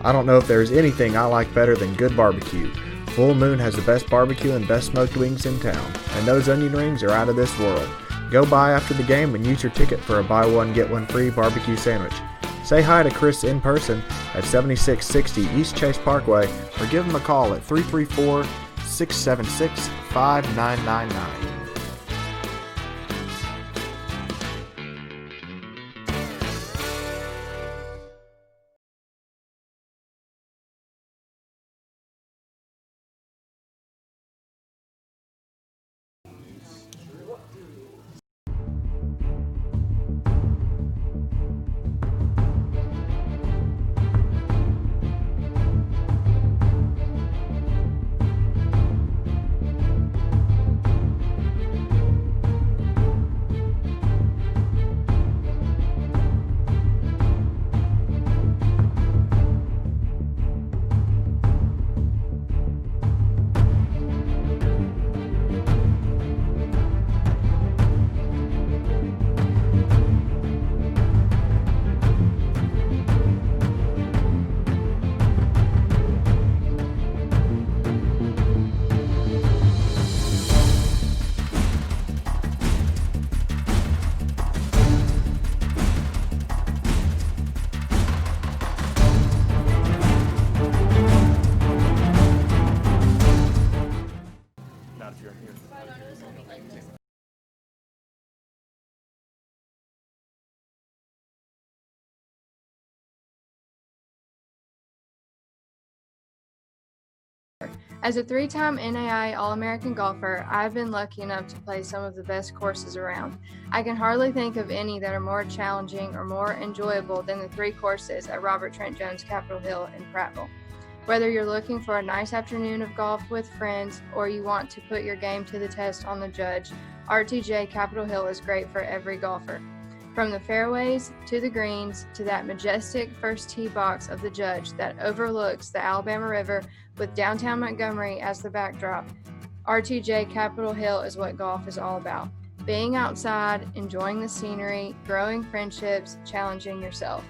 A: I don't know if there's anything I like better than good barbecue. Full Moon has the best barbecue and best smoked wings in town, and those onion rings are out of this world. Go by after the game and use your ticket for a buy one get one free barbecue sandwich. Say hi to Chris in person at 7660 East Chase Parkway, or give him a call at 334-676-5999.
E: As a 3-time NAI All-American golfer, I've been lucky enough to play some of the best courses around. I can hardly think of any that are more challenging or more enjoyable than the 3 courses at Robert Trent Jones Capitol Hill in Prattville. Whether you're looking for a nice afternoon of golf with friends or you want to put your game to the test on the judge, RTJ Capitol Hill is great for every golfer. From the fairways to the greens to that majestic first tee box of the judge that overlooks the Alabama River with downtown Montgomery as the backdrop, RTJ Capitol Hill is what golf is all about. Being outside, enjoying the scenery, growing friendships, challenging yourself.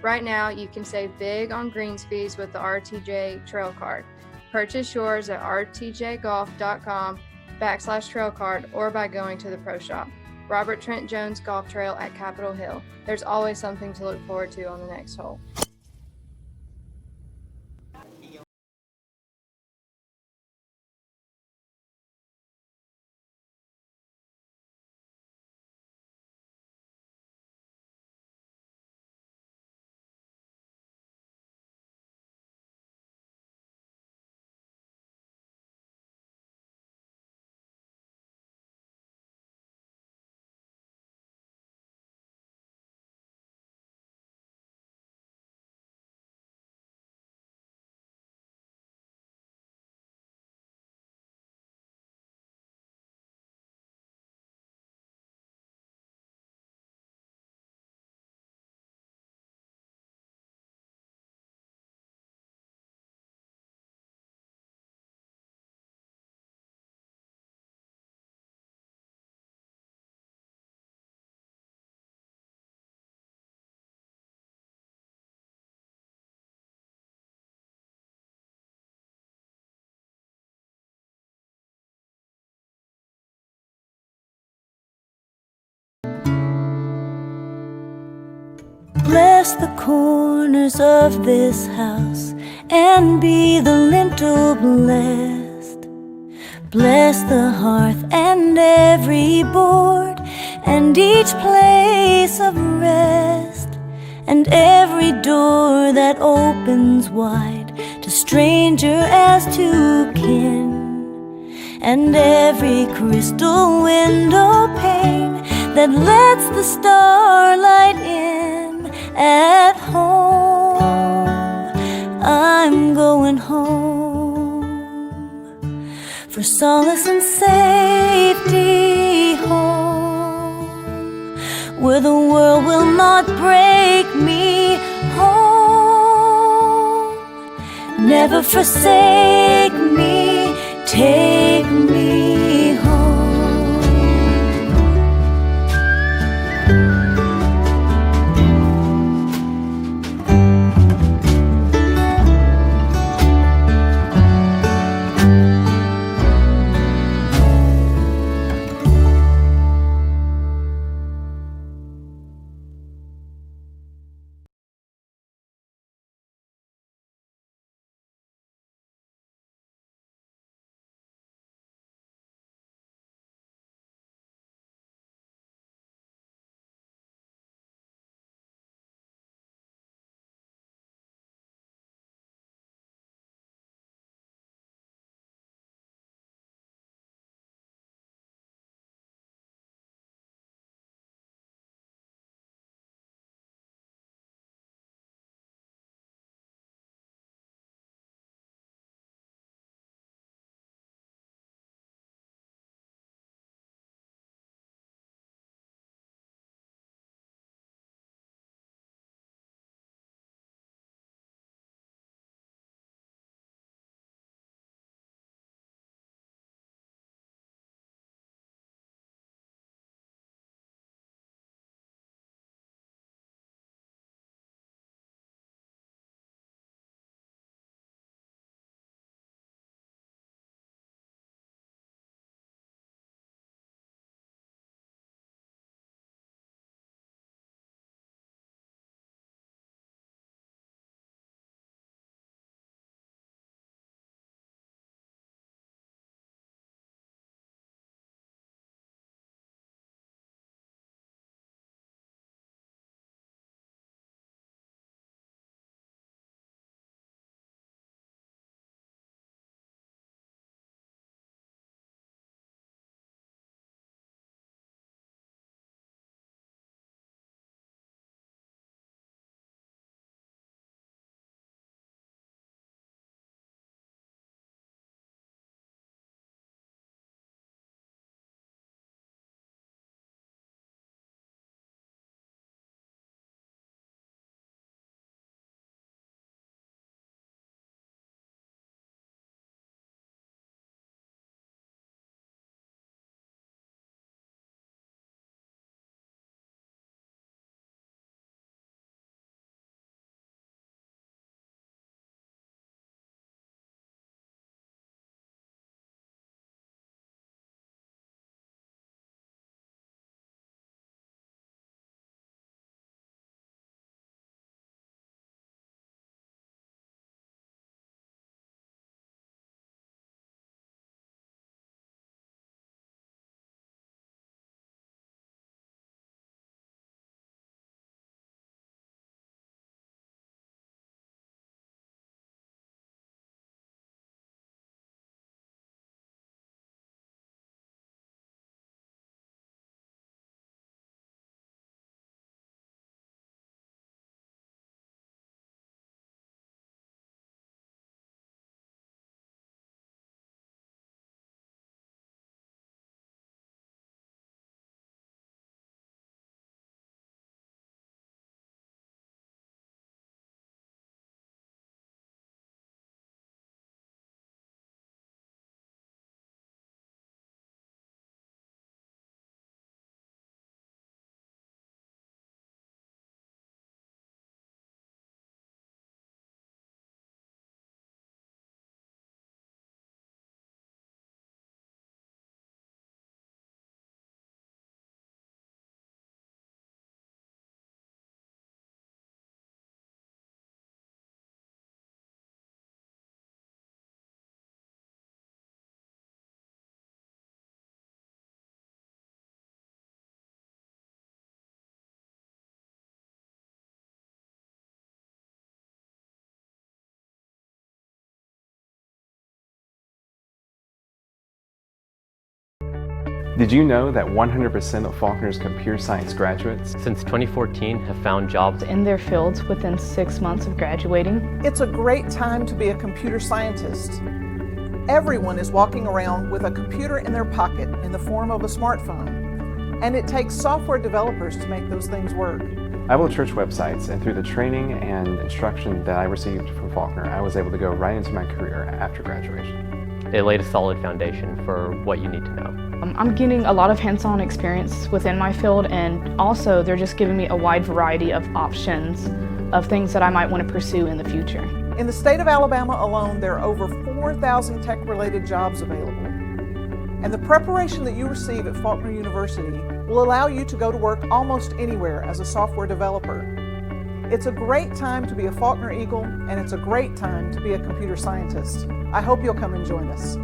E: Right now, you can save big on greens fees with the RTJ Trail Card. Purchase yours at rtjgolf.com/trail card or by going to the Pro Shop. Robert Trent Jones Golf Trail at Capitol Hill. There's always something to look forward to on the next hole.
F: Bless the corners of this house and be the lintel blessed. Bless the hearth and every board and each place of rest, and every door that opens wide to stranger as to kin, and every crystal window pane that lets the starlight in. At home, I'm going home for solace and safety, home where the world will not break me home. Never forsake me, take me home.
G: Did you know that 100% of Faulkner's computer science graduates
H: since 2014 have found jobs
I: in their fields within 6 months of graduating?
J: It's a great time to be a computer scientist. Everyone is walking around with a computer in their pocket in the form of a smartphone, and it takes software developers to make those things work.
G: I built church websites, and through the training and instruction that I received from Faulkner, I was able to go right into my career after graduation.
H: It laid a solid foundation for what you need to know.
I: I'm getting a lot of hands-on experience within my field, and also they're just giving me a wide variety of options of things that I might want to pursue in the future.
J: In the state of Alabama alone, there are over 4,000 tech-related jobs available. And the preparation that you receive at Faulkner University will allow you to go to work almost anywhere as a software developer. It's a great time to be a Faulkner Eagle, and it's a great time to be a computer scientist. I hope you'll come and join us.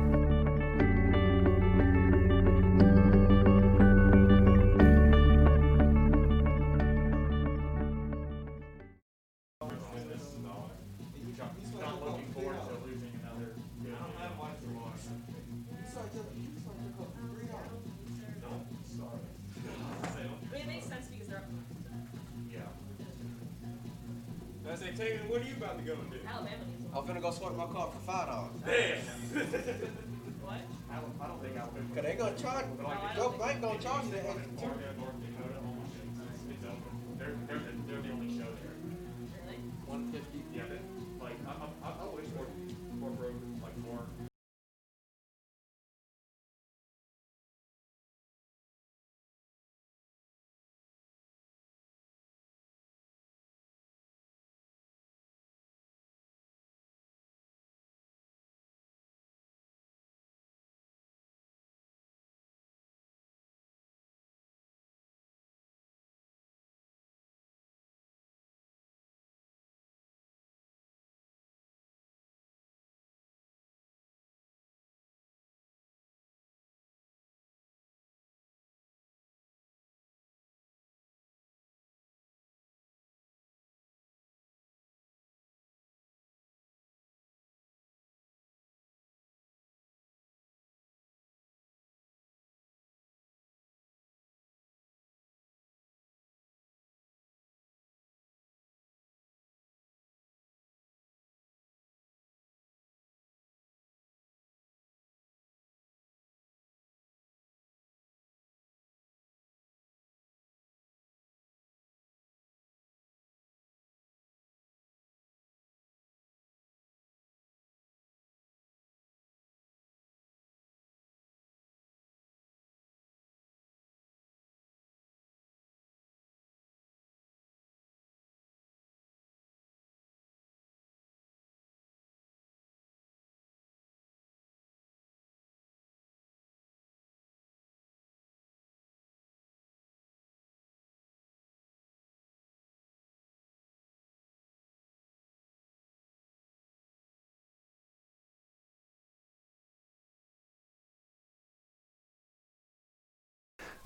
K: I say, Taylor, what are you about to go and do?
L: I'm finna go swipe my car for $5.
K: Damn.
L: What? I don't think Alabama. Cause they gonna charge. Your bank gonna charge you that extra too.
K: They're the only show there.
L: Really? 150.
K: Yeah, like I wish more brokers like more.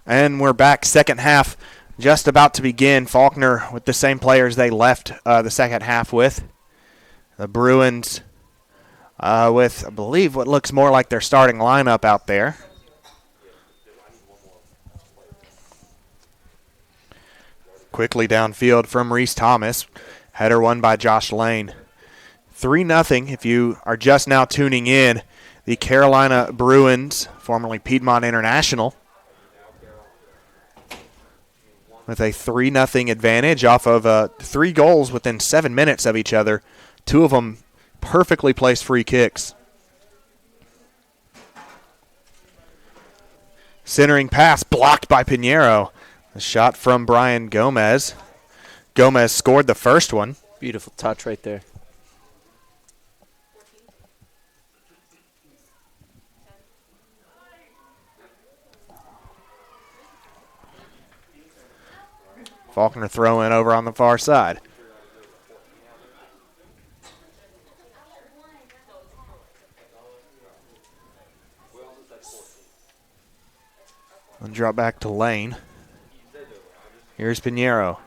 A: And we're back, second half just about to begin. Faulkner with the same players they left the second half with. The Bruins with, I believe, what looks more like their starting lineup out there. Quickly downfield from Reese Thomas. Header won by Josh Lane. 3-0 if you are just now tuning in. The Carolina Bruins, formerly Piedmont International, with a 3-0 advantage off of 3 goals within 7 minutes of each other. 2 of them perfectly placed free kicks. Centering pass blocked by Pinheiro. A shot from Brian Gomez. Gomez scored the first one.
B: Beautiful touch right there.
A: Faulkner throwing over on the far side. And drop back to Lane. Here's Pinheiro.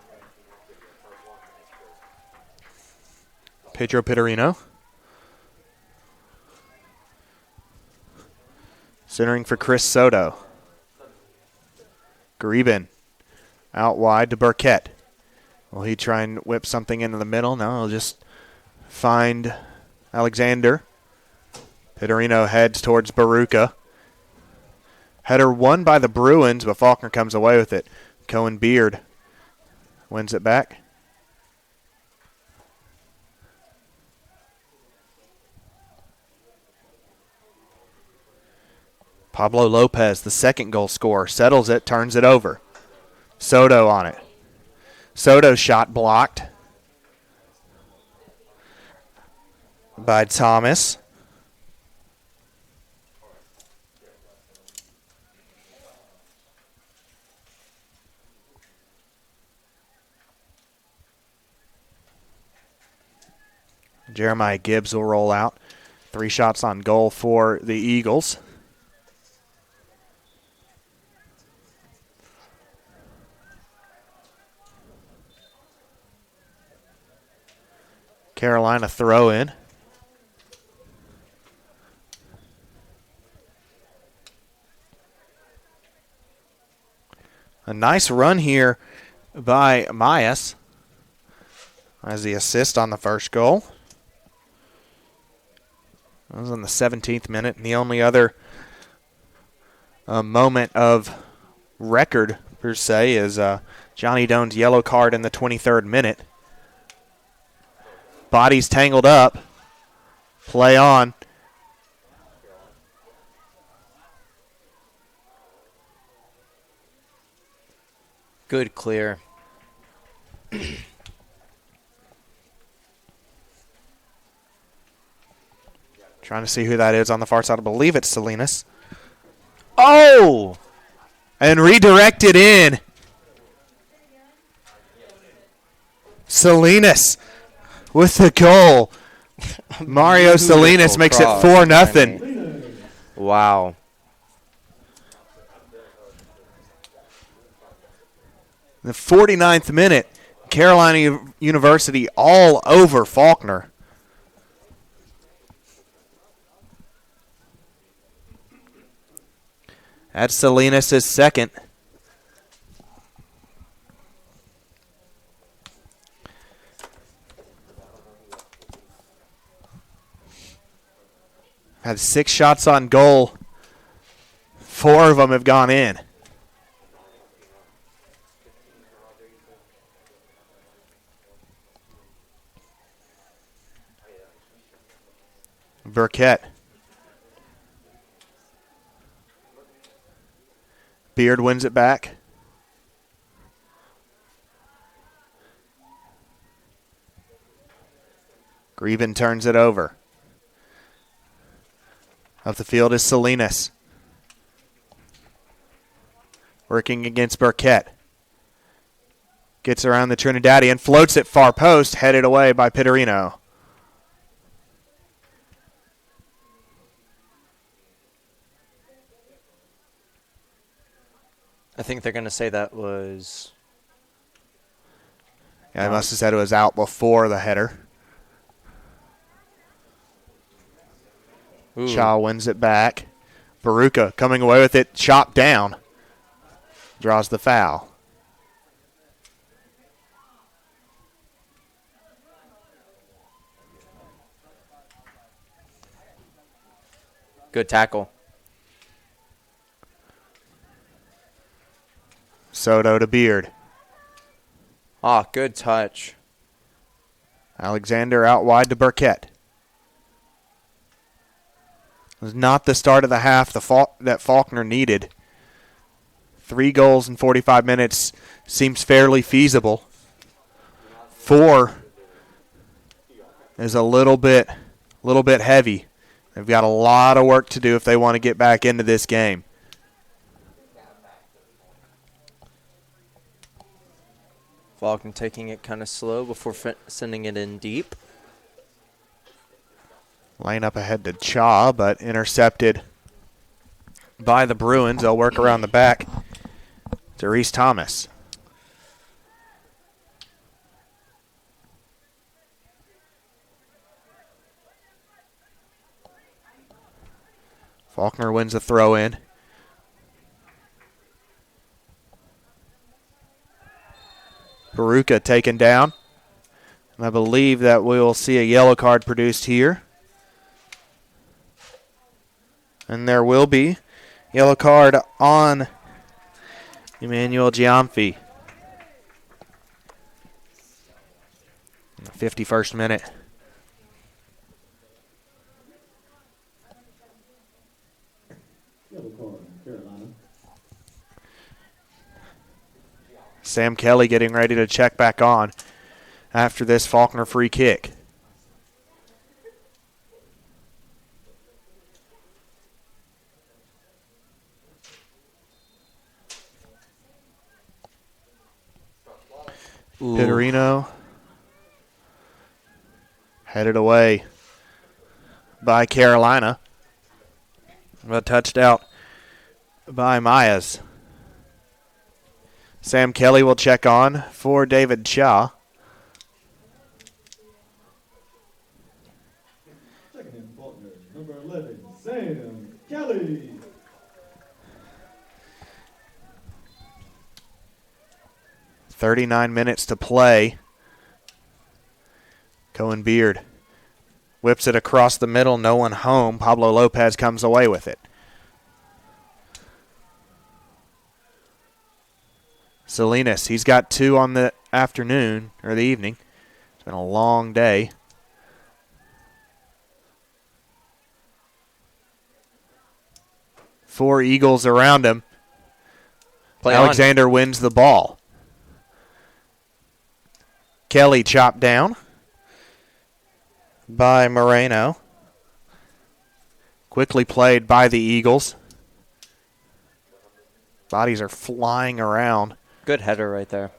A: Pedro Pittarino. Centering for Chris Soto. Greben out wide to Burkett. Will he try and whip something into the middle? No, he'll just find Alexander. Pittarino heads towards Baruka. Header won by the Bruins, but Faulkner comes away with it. Cohen Beard wins it back. Pablo Lopez, the second goal scorer, settles it, turns it over. Soto on it. Soto's shot blocked by Thomas. Jeremiah Gibbs will roll out. 3 shots on goal for the Eagles. Carolina throw in. A nice run here by Myas as the assist on the first goal. That was in the 17th minute, and the only other moment of record, per se, is Johnny Doan's yellow card in the 23rd minute. Bodies tangled up. Play on.
B: Good clear.
A: Trying to see who that is on the far side. I believe it's Salinas.
B: Oh!
A: And redirected in. Salinas with the goal. Mario Salinas makes it 4-0.
B: Wow.
A: The 49th minute, Carolina University all over Faulkner. That's Salinas' second. Had 6 shots on goal. 4 of them have gone in. Burkett. Beard wins it back. Greben turns it over. Up the field is Salinas. Working against Burkett. Gets around the Trinidadian, floats it far post, headed away by Pittarino.
B: I think they're going to say that was...
A: Yeah, I must have said it was out before the header.
B: Ooh.
A: Shaw wins it back. Baruka coming away with it, chopped down. Draws the foul.
B: Good tackle.
A: Soto to Beard.
B: Ah, good touch.
A: Alexander out wide to Burkett. It was not the start of the half that Faulkner needed. 3 goals in 45 minutes seems fairly feasible. 4 is a little bit heavy. They've got a lot of work to do if they want to get back into this game.
B: Faulkner taking it kind of slow before sending it in deep.
A: Line up ahead to Cha, but intercepted by the Bruins. They'll work around the back to Reese Thomas. Faulkner wins the throw in. Baruka taken down. And I believe that we'll see a yellow card produced here. And there will be yellow card on Emmanuel Giamfi. 51st minute.
C: Yellow card, Carolina.
A: Sam Kelly getting ready to check back on after this Faulkner free kick. Pittarino headed away by Carolina, but touched out by Myers. Sam Kelly will check on for David Shaw.
C: Checking in Faulkner, number 11, Sam Kelly.
A: .39 minutes to play. Cohen Beard whips it across the middle, no one home. Pablo Lopez comes away with it. Salinas, he's got 2 on the afternoon, or the evening. It's been a long day. Four Eagles around him. Alexander wins the ball. Kelly chopped down by Moreno. Quickly played by the Eagles. Bodies are flying around.
B: Good header right there.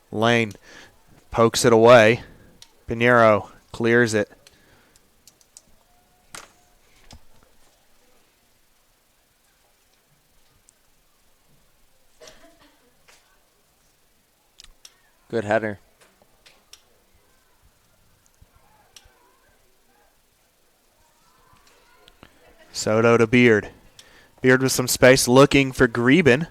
A: Lane pokes it away. Pinheiro clears it.
B: Good header.
A: Soto to Beard. Beard with some space looking for Greben.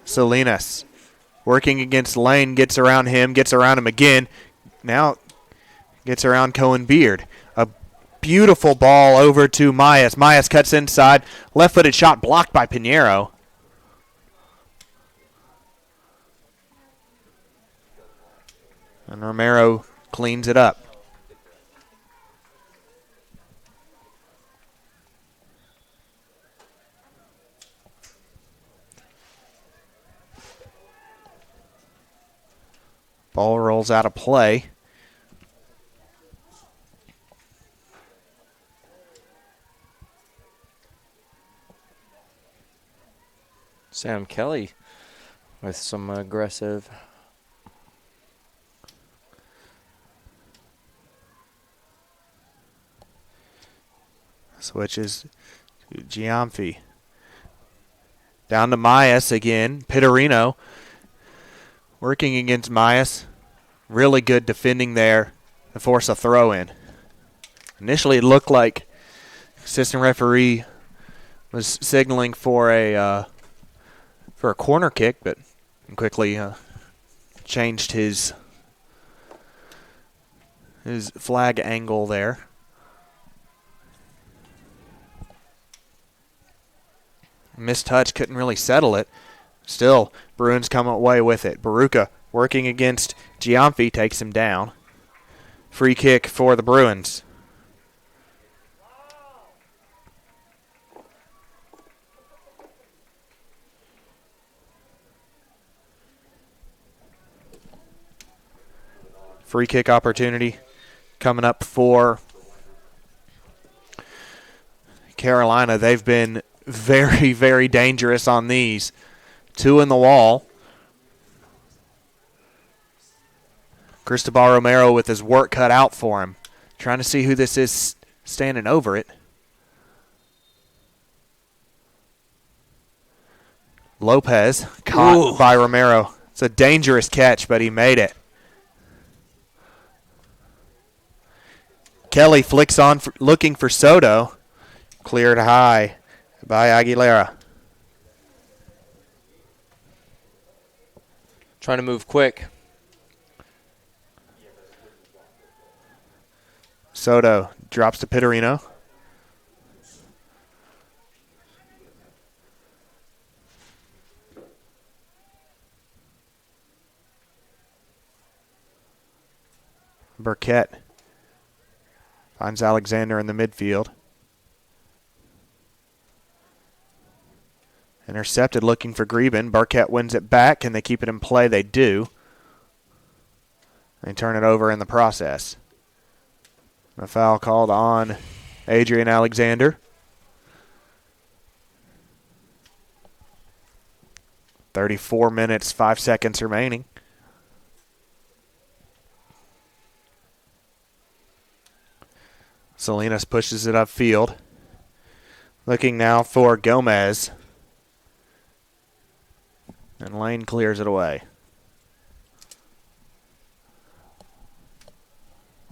A: Salinas working against Lane, gets around him again. Now gets around Cohen Beard. A beautiful ball over to Myers. Myers cuts inside. Left-footed shot blocked by Pinheiro. And Romero cleans it up. Ball rolls out of play.
B: Sam Kelly with some aggressive.
A: Switches to Giamfi. Down to Myers again. Pittarino working against Myers. Really good defending there to force a throw in. Initially it looked like assistant referee was signaling for a corner kick, but quickly changed his flag angle there. Missed touch, couldn't really settle it. Still, Bruins come away with it. Baruka working against Giamfi, takes him down. Free kick for the Bruins. Free kick opportunity coming up for Carolina. They've been very, very dangerous on these. 2 in the wall. Cristobal Romero with his work cut out for him. Trying to see who this is standing over it. Lopez caught by Romero. It's a dangerous catch, but he made it. Kelly flicks on looking for Soto. Cleared high by Aguilera.
B: Trying to move quick.
A: Soto drops to Pittarino. Burkett finds Alexander in the midfield. Intercepted looking for Greben. Burkett wins it back. Can they keep it in play? They do. They turn it over in the process. A foul called on Adrian Alexander. 34 minutes, 5 seconds remaining. Salinas pushes it upfield. Looking now for Gomez. And Lane clears it away.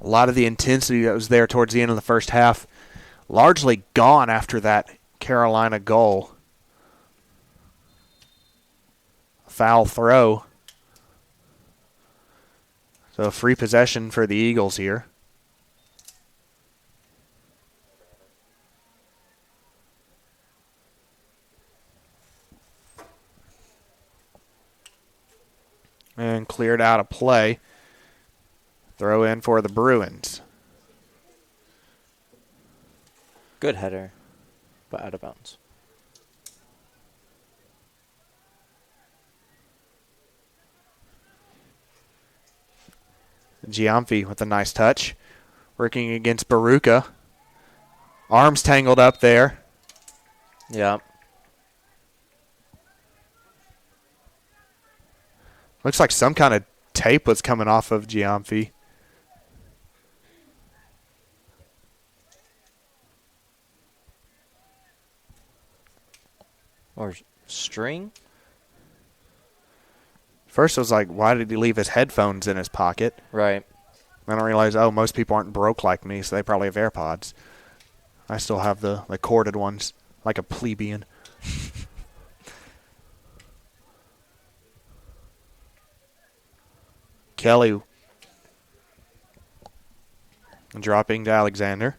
A: A lot of the intensity that was there towards the end of the first half largely gone after that Carolina goal. Foul throw. So free possession for the Eagles here. And cleared out of play. Throw in for the Bruins.
B: Good header, but out of bounds.
A: Giamfi with a nice touch. Working against Baruka. Arms tangled up there.
B: Yeah.
A: Looks like some kind of tape was coming off of Giamfi.
B: Or string?
A: First I was like, why did he leave his headphones in his pocket?
B: Right.
A: Then I realized, oh, most people aren't broke like me, so they probably have AirPods. I still have the corded ones, like a plebeian. Kelly dropping to Alexander.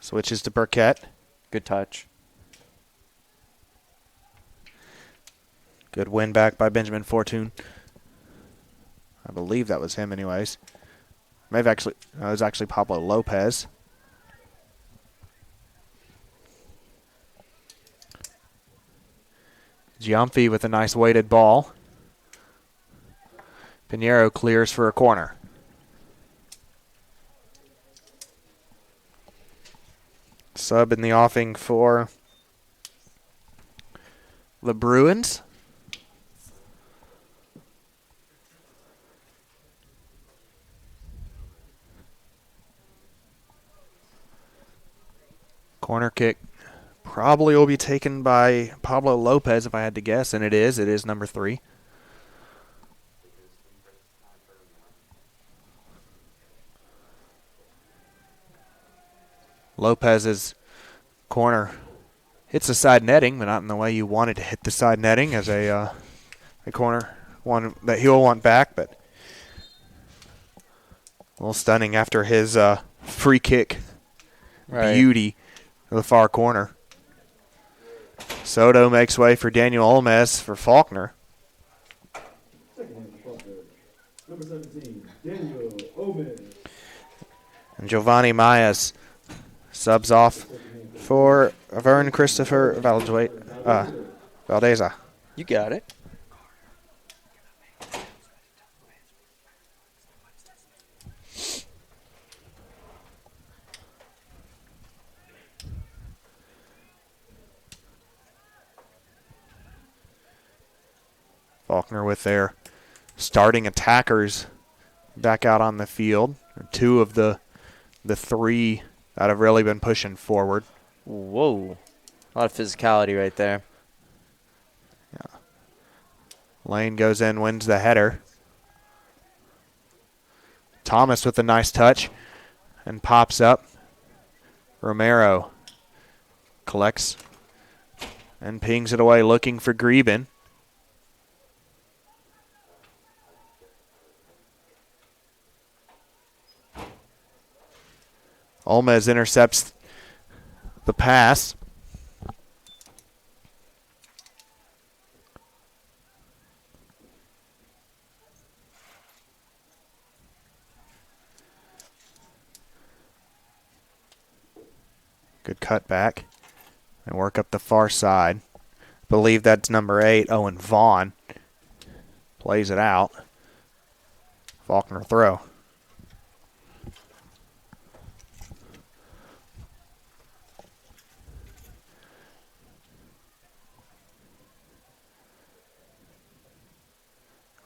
A: Switches to Burkett.
B: Good touch.
A: Good win back by Benjamin Fortune. I believe that was him anyways. Maybe actually, no, it was actually Pablo Lopez. Giamfi with a nice weighted ball. Pinheiro clears for a corner. Sub in the offing for the Bruins. Corner kick probably will be taken by Pablo Lopez if I had to guess, and it is. It is number 3. Lopez's corner hits the side netting, but not in the way you wanted to hit the side netting as a corner one that he'll want back, but a little stunning after his free kick beauty to the far corner. Soto makes way for Daniel Olmes for Faulkner.
C: Number 17, Daniel Olmes.
A: And Giovanni Maes subs off for Vern Christopher Valdeza.
B: You got it.
A: Faulkner with their starting attackers back out on the field. 2 of the 3 that have really been pushing forward.
B: Whoa. A lot of physicality right there.
A: Yeah. Lane goes in, wins the header. Thomas with a nice touch and pops up. Romero collects and pings it away, looking for Greben. Olmez intercepts the pass. Good cut back and work up the far side. Believe that's number 8, Owen Vaughn. Plays it out. Faulkner throw.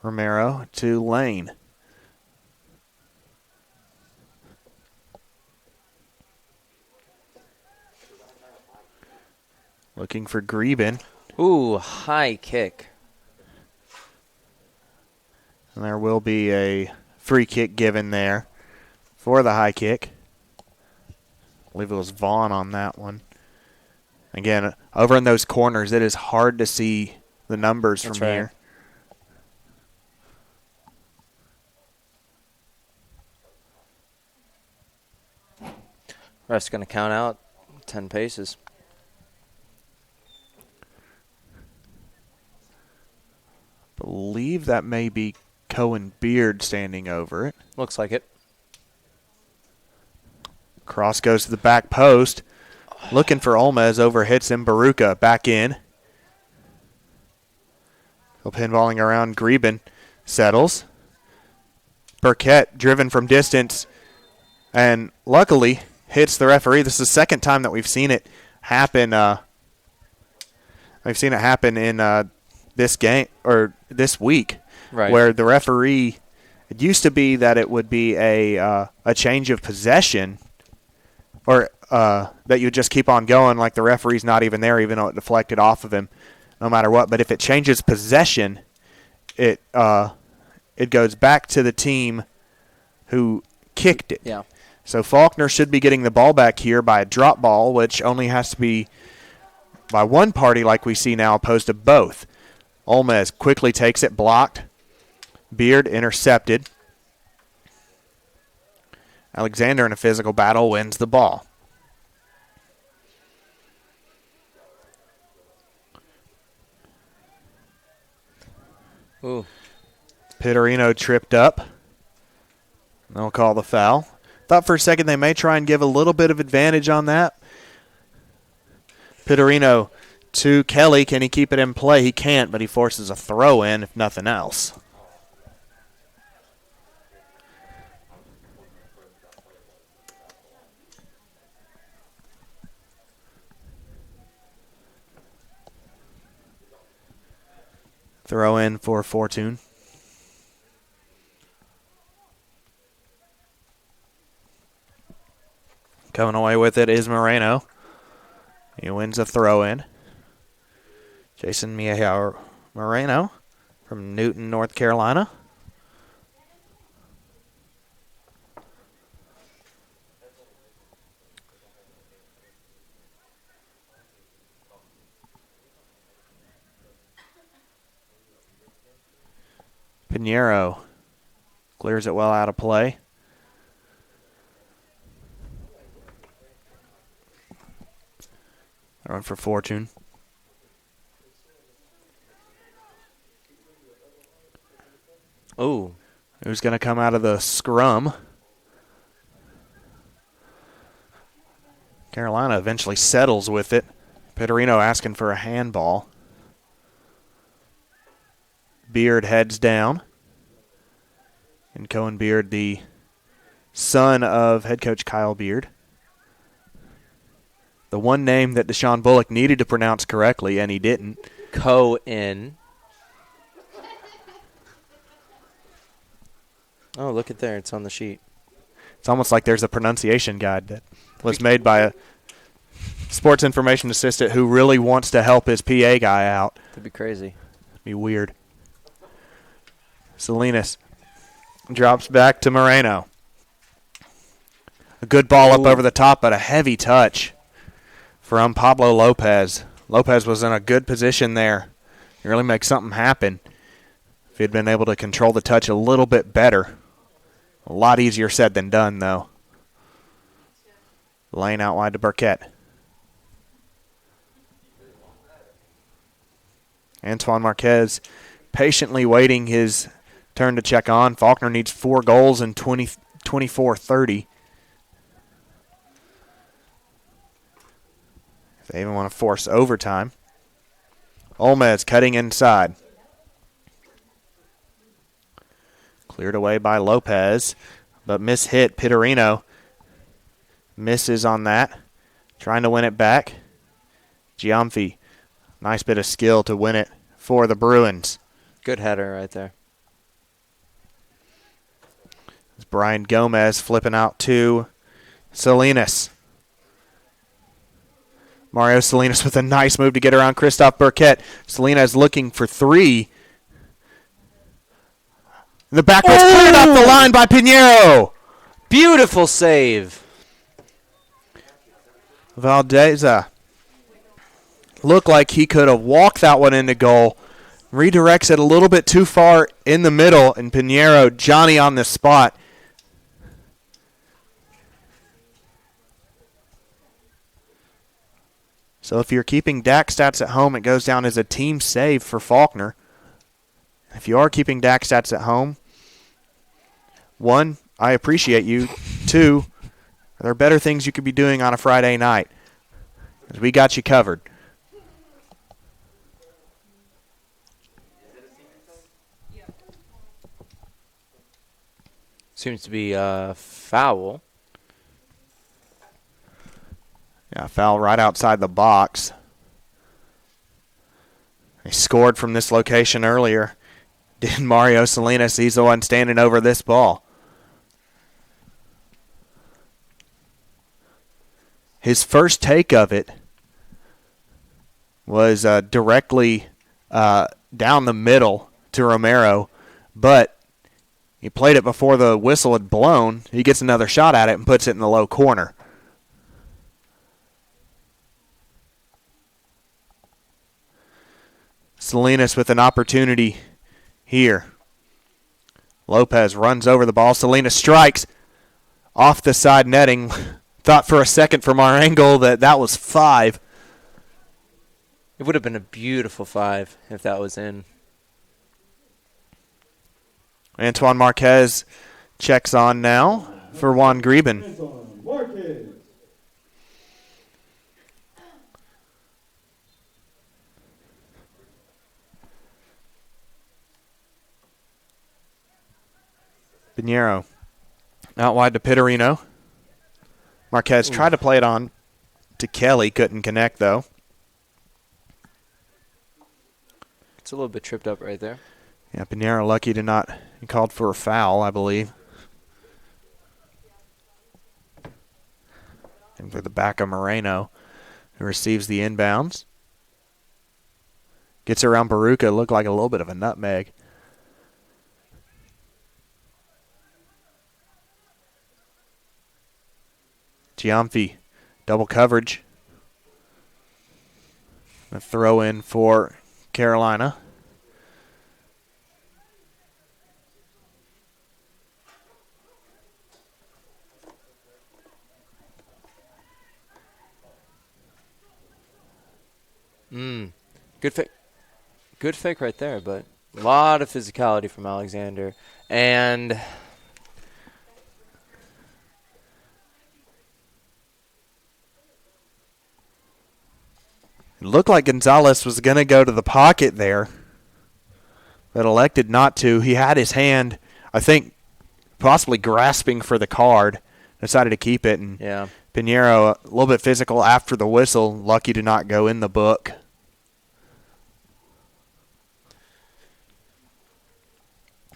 A: Romero to Lane. Looking for Greben.
B: Ooh, high kick.
A: And there will be a free kick given there for the high kick. I believe it was Vaughn on that one. Again, over in those corners, it is hard to see the numbers from here.
B: Ref's going to count out 10 paces.
A: Believe that may be Cohen Beard standing over it.
B: Looks like it.
A: Cross goes to the back post. Looking for Olmez, overhits him. Baruka back in. Go pinballing around. Greben settles. Burkett driven from distance and luckily hits the referee. This is the second time that we've seen it happen. We've seen it happen in this game or this week,
B: right,
A: where the referee. It used to be that it would be a change of possession, or that you just keep on going like the referee's not even there, even though it deflected off of him, no matter what. But if it changes possession, it goes back to the team who kicked it.
B: Yeah.
A: So Faulkner should be getting the ball back here by a drop ball, which only has to be by one party like we see now opposed to both. Olmez quickly takes it, blocked. Beard intercepted. Alexander in a physical battle wins the ball.
B: Ooh.
A: Pittarino tripped up. They'll call the foul. Thought for a second they may try and give a little bit of advantage on that. Pittarino to Kelly. Can he keep it in play? He can't, but he forces a throw in, if nothing else. Throw in for Fortune. Coming away with it is Moreno. He wins a throw in. Jason Mejia Moreno from Newton, North Carolina. Pinheiro clears it well out of play. Run for Fortune.
B: Oh.
A: Who's going to come out of the scrum? Carolina eventually settles with it. Pittarino asking for a handball. Beard heads down. And Cohen Beard, the son of head coach Kyle Beard. The one name that Deshaun Bullock needed to pronounce correctly, and he didn't.
B: Cohen. Oh, look at there. It's on the sheet.
A: It's almost like there's a pronunciation guide that was made by a sports information assistant who really wants to help his PA guy out.
B: That'd be crazy.
A: Be weird. Salinas drops back to Moreno. A good ball up over the top, but a heavy touch from Pablo Lopez. Lopez was in a good position there. He really make something happen. If he'd been able to control the touch a little bit better. A lot easier said than done, though. Lane out wide to Burkett. Antoine Marquez patiently waiting his turn to check on. Faulkner needs 4 goals in 24-30. If they even want to force overtime. Olmez cutting inside. Cleared away by Lopez, but mishit. Pittarino misses on that. Trying to win it back. Giamfi, nice bit of skill to win it for the Bruins.
B: Good header right there.
A: It's Brian Gomez flipping out to Salinas. Mario Salinas with a nice move to get around Christophe Burkett. Salinas looking for 3. The back was cleared off the line by Pinheiro.
B: Beautiful save.
A: Valdeza looked like he could have walked that one into goal. Redirects it a little bit too far in the middle, and Pinheiro, Johnny on the spot. So if you're keeping DAC stats at home, it goes down as a team save for Faulkner. If you are keeping DAC stats at home, 1, I appreciate you. 2, there are better things you could be doing on a Friday night. Because we got you covered.
B: Seems to be a foul.
A: Yeah, foul right outside the box. He scored from this location earlier. Did Mario Salinas. He's the one standing over this ball. His first take of it was directly down the middle to Romero, but he played it before the whistle had blown. He gets another shot at it and puts it in the low corner. Salinas with an opportunity here. Lopez runs over the ball. Salinas strikes off the side netting. Thought for a second from our angle that was 5.
B: It would have been a beautiful 5 if that was in.
A: Antoine Marquez checks on now for Juan Greben.
C: Antoine Marquez.
A: Pinheiro out wide to Pittarino. Marquez tried to play it on to Kelly. Couldn't connect, though.
B: It's a little bit tripped up right there.
A: Yeah, Pinheiro lucky to not. He called for a foul, I believe. And for the back of Moreno, who receives the inbounds. Gets around Baruka. Looked like a little bit of a nutmeg. Giamfi, double coverage. A throw in for Carolina.
B: Good fake. Good fake right there, but a lot of physicality from Alexander. And
A: it looked like Gonzalez was going to go to the pocket there, but elected not to. He had his hand, I think, possibly grasping for the card. Decided to keep it, and
B: yeah.
A: Pinheiro, a little bit physical after the whistle, lucky to not go in the book.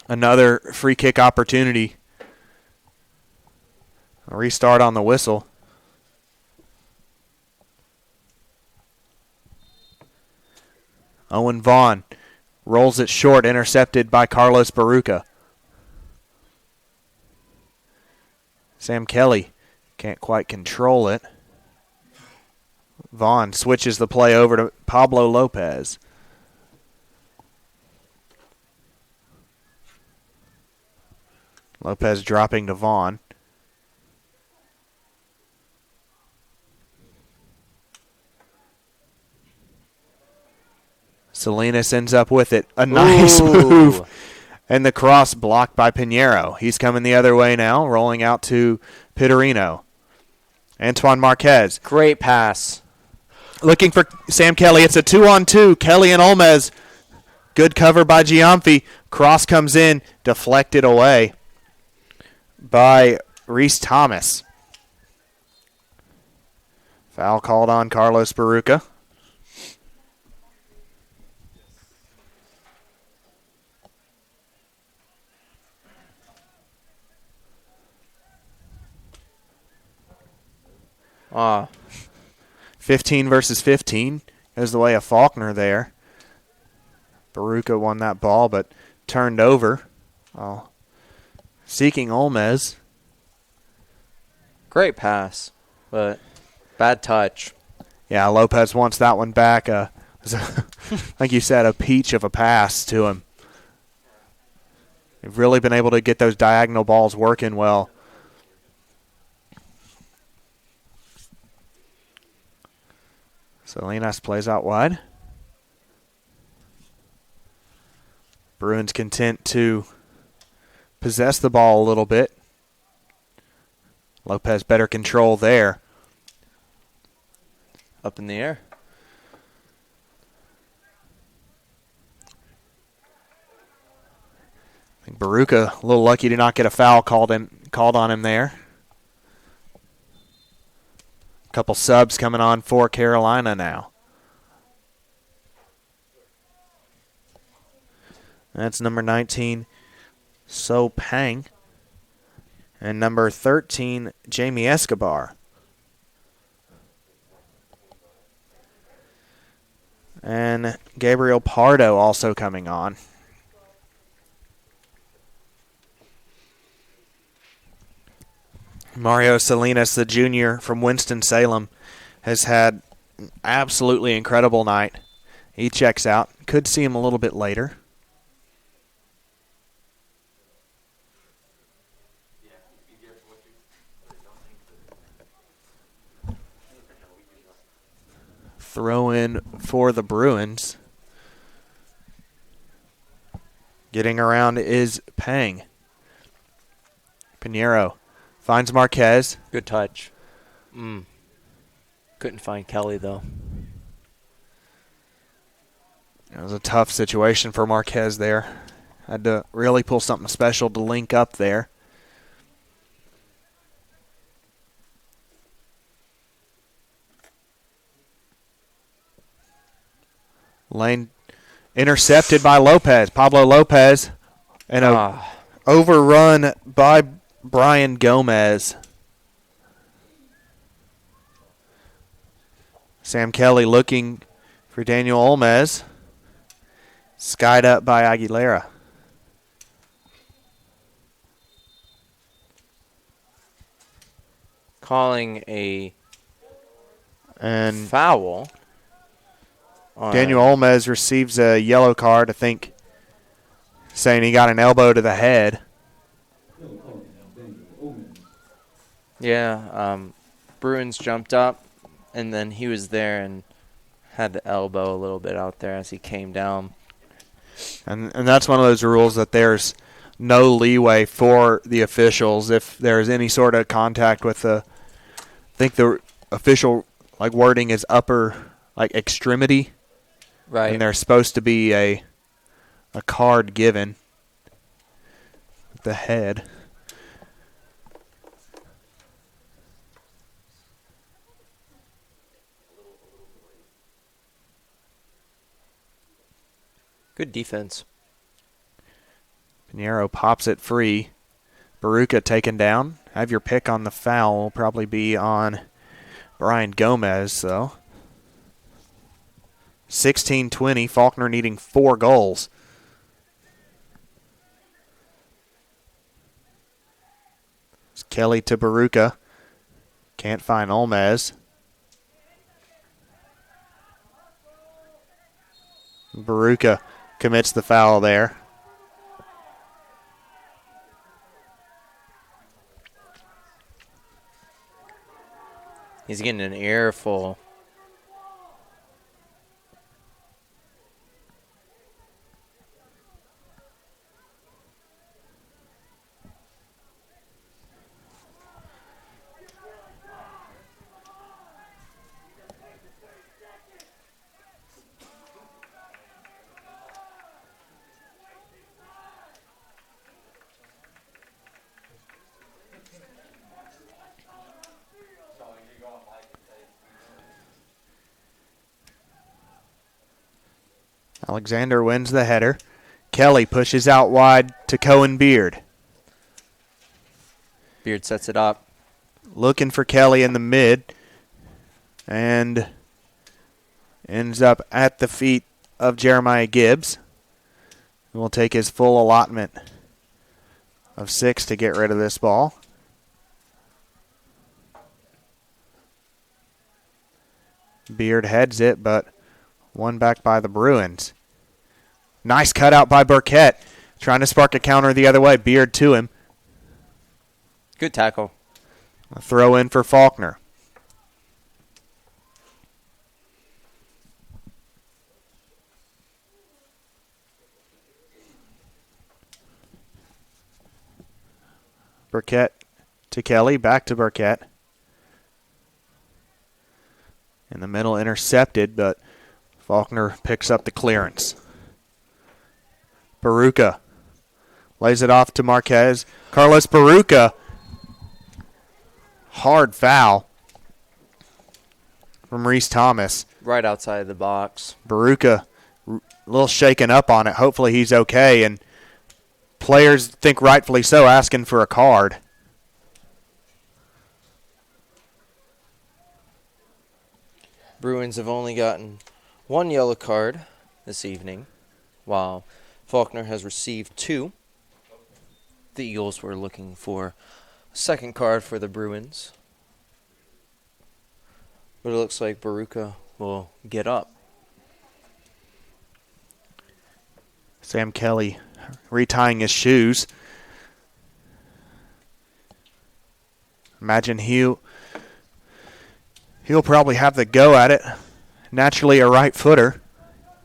A: Another free kick opportunity. A restart on the whistle. Owen Vaughn rolls it short, intercepted by Carlos Baruka. Sam Kelly Can't quite control it. Vaughn switches the play over to Pablo Lopez. Lopez dropping to Vaughn. Salinas ends up with it. A nice move. And the cross blocked by Pinheiro. He's coming the other way now, rolling out to Pittarino. Antoine Marquez.
B: Great pass.
A: Looking for Sam Kelly. It's a 2-on-2. Kelly and Olmez. Good cover by Giamfi. Cross comes in, deflected away by Reese Thomas. Foul called on Carlos Baruca.
B: Ah,
A: 15 versus 15 goes the way of Faulkner there. Baruca won that ball, but turned over. Oh, seeking Olmez.
B: great pass, but bad touch.
A: Yeah, Lopez wants that one back. Like you said, a peach of a pass to him. They've really been able to get those diagonal balls working well. Salinas plays out wide. Bruins content to possess the ball a little bit. Lopez better control there.
B: Up in the air.
A: I think Baruca a little lucky to not get a foul called on him there. Couple subs coming on for Carolina now. That's number 19, So Pang. And number 13, Jamie Escobar. And Gabriel Pardo also coming on. Mario Salinas, the junior from Winston-Salem, has had an absolutely incredible night. He checks out. Could see him a little bit later. Throw in for the Bruins. Getting around is Pang. Pinheiro finds Marquez.
B: Good touch. Couldn't find Kelly, though.
A: It was a tough situation for Marquez there. Had to really pull something special to link up there. Lane intercepted by Lopez. Pablo Lopez. And a overrun by Brian Gomez. Sam Kelly looking for Daniel Olmez. Skied up by Aguilera.
B: Calling a
A: and
B: foul.
A: Daniel Olmez receives a yellow card, I think, saying he got an elbow to the head.
B: Yeah, Bruins jumped up, and then he was there and had the elbow a little bit out there as he came down.
A: And that's one of those rules that there's no leeway for the officials if there's any sort of contact with the, I think the official wording is upper extremity.
B: Right.
A: And there's supposed to be a card given. The head.
B: Good defense.
A: Pinheiro pops it free. Baruca taken down. Have your pick on the foul. Will probably be on Brian Gomez, though. 16-20. Faulkner needing 4 goals. It's Kelly to Baruca. Can't find Olmez. Baruka commits the foul there.
B: He's getting an earful.
A: Alexander wins the header. Kelly pushes out wide to Cohen Beard.
B: Beard sets it up.
A: Looking for Kelly in the mid. And ends up at the feet of Jeremiah Gibbs. And will take his full allotment of 6 to get rid of this ball. Beard heads it, but won back by the Bruins. Nice cutout by Burkett. Trying to spark a counter the other way. Beard to him.
B: Good tackle.
A: A throw in for Faulkner. Burkett to Kelly. Back to Burkett. In the middle, intercepted, but Faulkner picks up the clearance. Baruka lays it off to Marquez. Carlos Baruka. Hard foul from Reese Thomas.
B: Right outside the box.
A: Baruka a little shaken up on it. Hopefully he's okay, and players think rightfully so, asking for a card.
B: Bruins have only gotten 1 yellow card this evening, while Faulkner has received 2. The Eagles were looking for a second card for the Bruins. But it looks like Baruka will get up.
A: Sam Kelly retying his shoes. Imagine he'll probably have the go at it. Naturally a right footer.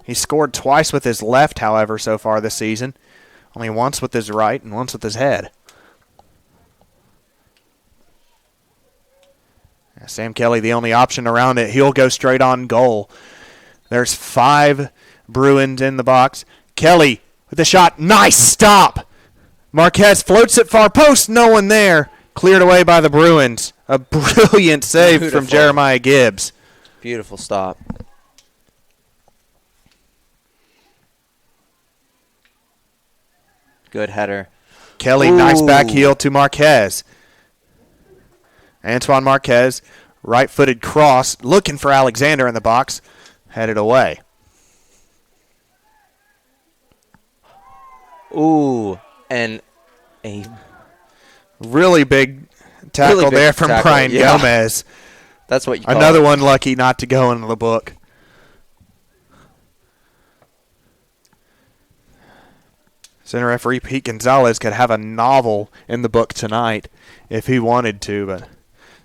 A: He scored twice with his left, however, so far this season. Only once with his right and once with his head. Sam Kelly, the only option around it. He'll go straight on goal. There's 5 Bruins in the box. Kelly with the shot. Nice stop. Marquez floats it far post. No one there. Cleared away by the Bruins. A brilliant save
B: Beautiful.
A: from Jeremiah Gibbs.
B: Beautiful stop. Good header.
A: Kelly, nice back heel to Marquez. Antoine Marquez, right-footed cross, looking for Alexander in the box, headed away.
B: Ooh, and a
A: really big tackle there from Brian Gomez.
B: That's what you call
A: Another
B: it.
A: one lucky not to go into the book. Center referee Pete Gonzalez could have a novel in the book tonight if he wanted to, but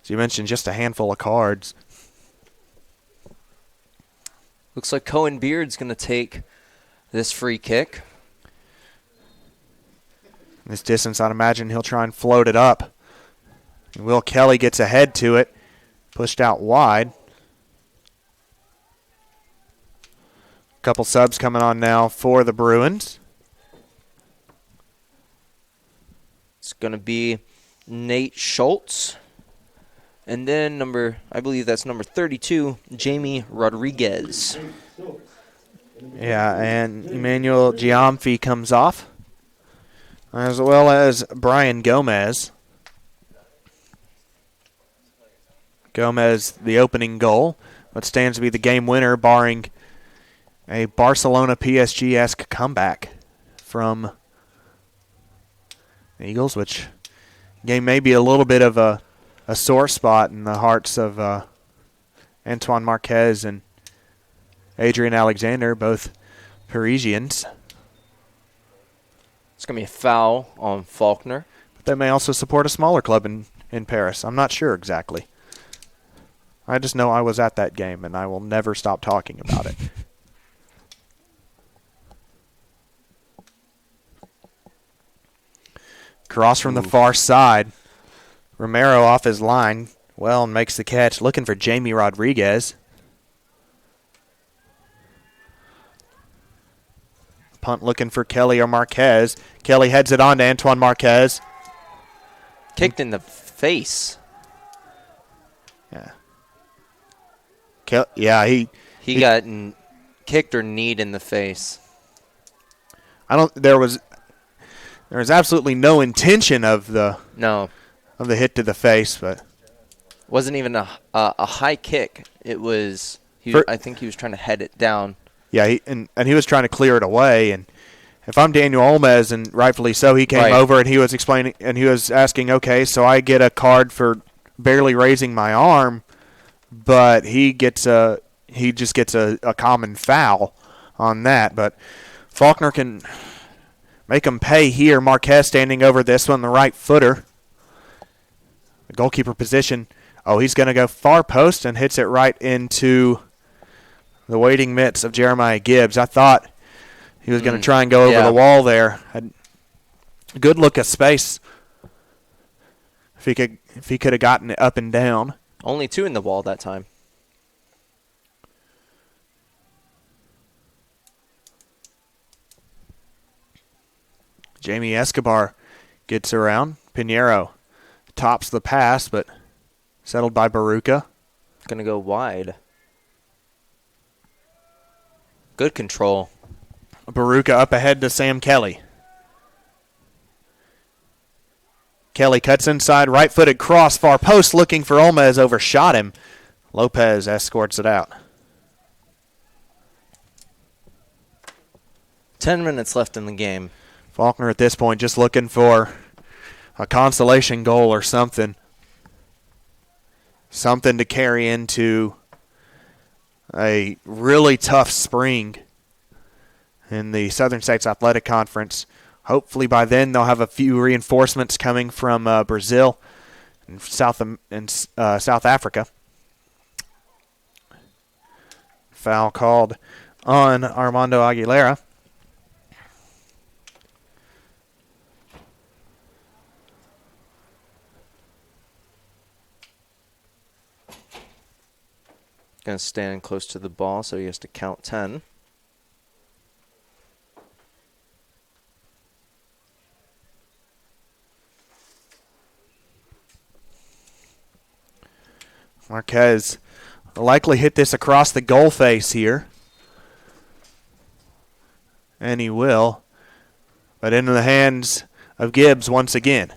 A: as you mentioned, just a handful of cards.
B: Looks like Cohen Beard's going to take this free kick.
A: This distance, I'd imagine he'll try and float it up. Will Kelly gets ahead to it, pushed out wide. Couple subs coming on now for the Bruins.
B: It's going to be Nate Schultz. And then I believe that's number 32, Jamie Rodriguez.
A: Yeah, and Emmanuel Giamfi comes off, as well as Brian Gomez. Gomez, the opening goal, what stands to be the game winner, barring a Barcelona PSG-esque comeback from the Eagles, which game may be a little bit of a a sore spot in the hearts of Antoine Marquez and Adrian Alexander, both Parisians.
B: It's going to be a foul on Faulkner.
A: But they may also support a smaller club in Paris. I'm not sure exactly. I just know I was at that game, and I will never stop talking about it. Cross from the far side. Romero off his line. Well, and makes the catch. Looking for Jamie Rodriguez. Punt looking for Kelly or Marquez. Kelly heads it on to Antoine Marquez.
B: Kicked in the face.
A: Yeah.
B: He got kicked or kneed in the face.
A: There was absolutely no intention of the hit to the face, but
B: wasn't even a high kick. It was. I think he was trying to head it down.
A: Yeah, and he was trying to clear it away. And if I'm Daniel Olmez, and rightfully so, he came over and he was explaining and he was asking, okay, so I get a card for barely raising my arm, but he just gets a common foul on that. But Faulkner can make him pay here. Marquez standing over this one, the right footer. The goalkeeper position. Oh, he's going to go far post and hits it right into the waiting mitts of Jeremiah Gibbs. I thought he was going to try and go over the wall there. Had a good look at space. If he could have gotten it up and down.
B: Only 2 in the wall that time.
A: Jamie Escobar gets around. Pinheiro tops the pass, but settled by Baruca.
B: Going to go wide. Good control.
A: Baruca up ahead to Sam Kelly. Kelly cuts inside, right-footed cross, far post, looking for Olmez, overshot him. Lopez escorts it out.
B: 10 minutes left in the game.
A: Faulkner at this point just looking for a consolation goal or something. Something to carry into a really tough spring in the Southern States Athletic Conference. Hopefully by then they'll have a few reinforcements coming from Brazil and South Africa. Foul called on Armando Aguilera.
B: Going to stand close to the ball, so he has to count 10.
A: Marquez will likely hit this across the goal face here. And he will. But into the hands of Gibbs once again.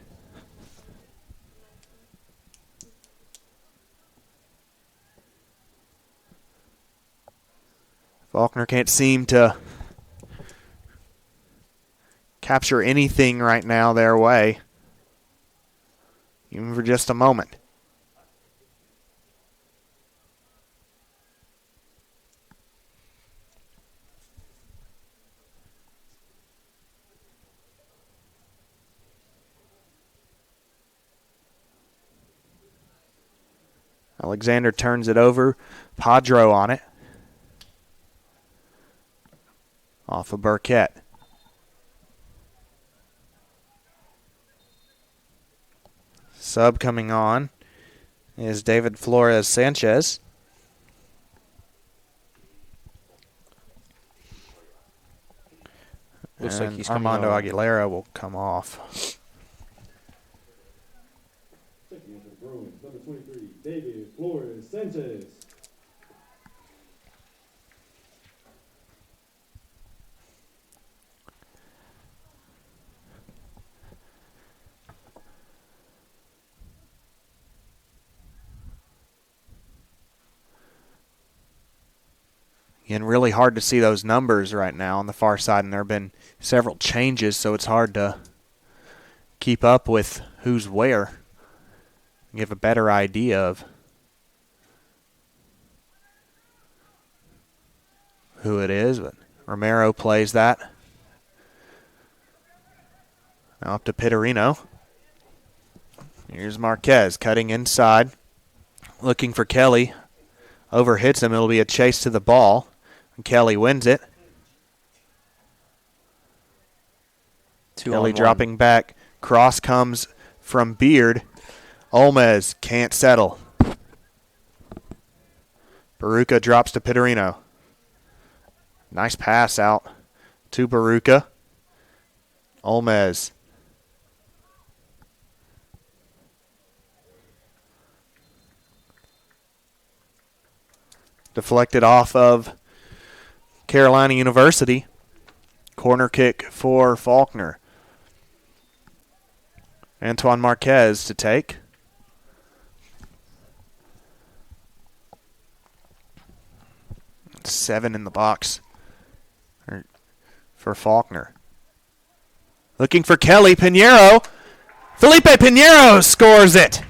A: Faulkner can't seem to capture anything right now their way, even for just a moment. Alexander turns it over. Padro on it. Off of Burkett. Sub coming on is David Flores Sanchez.
B: Looks like he's
A: Armando
B: on.
A: Aguilera will come off.
C: Checking in for the Bruins, number 23, David Flores Sanchez.
A: Again, really hard to see those numbers right now on the far side, and there have been several changes, so it's hard to keep up with who's where. give a better idea of who it is, but Romero plays that. Now up to Pittarino. Here's Marquez cutting inside, looking for Kelly. Overhits him. It'll be a chase to the ball. And Kelly wins it. Kelly dropping back. Cross comes from Beard. Olmez can't settle. Baruca drops to Pittarino. Nice pass out to Baruca. Olmez. Deflected off of Carolina University. Corner kick for Faulkner. Antoine Marquez to take. Seven in the box for Faulkner. Looking for Kelly. Pinheiro. Felipe Pinheiro scores it.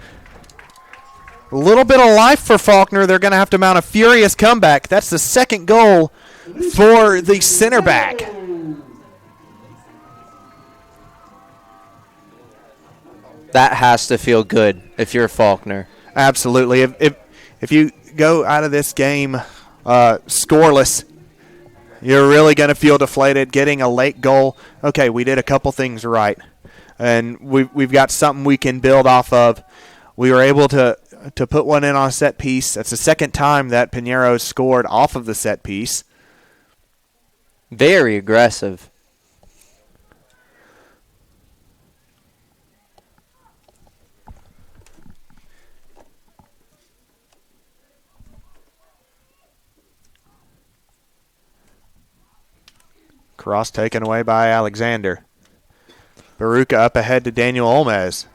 A: A little bit of life for Faulkner. They're going to have to mount a furious comeback. That's the second goal for the center back.
B: That has to feel good if you're Faulkner.
A: Absolutely. If you go out of this game scoreless, you're really going to feel deflated. Getting a late goal, okay, we did a couple things right, and we've got something we can build off of. We were able to put one in on a set piece. That's the second time that Pinheiro scored off of the set piece.
B: Very aggressive.
A: Cross taken away by Alexander. Baruca up ahead to Daniel Olmez.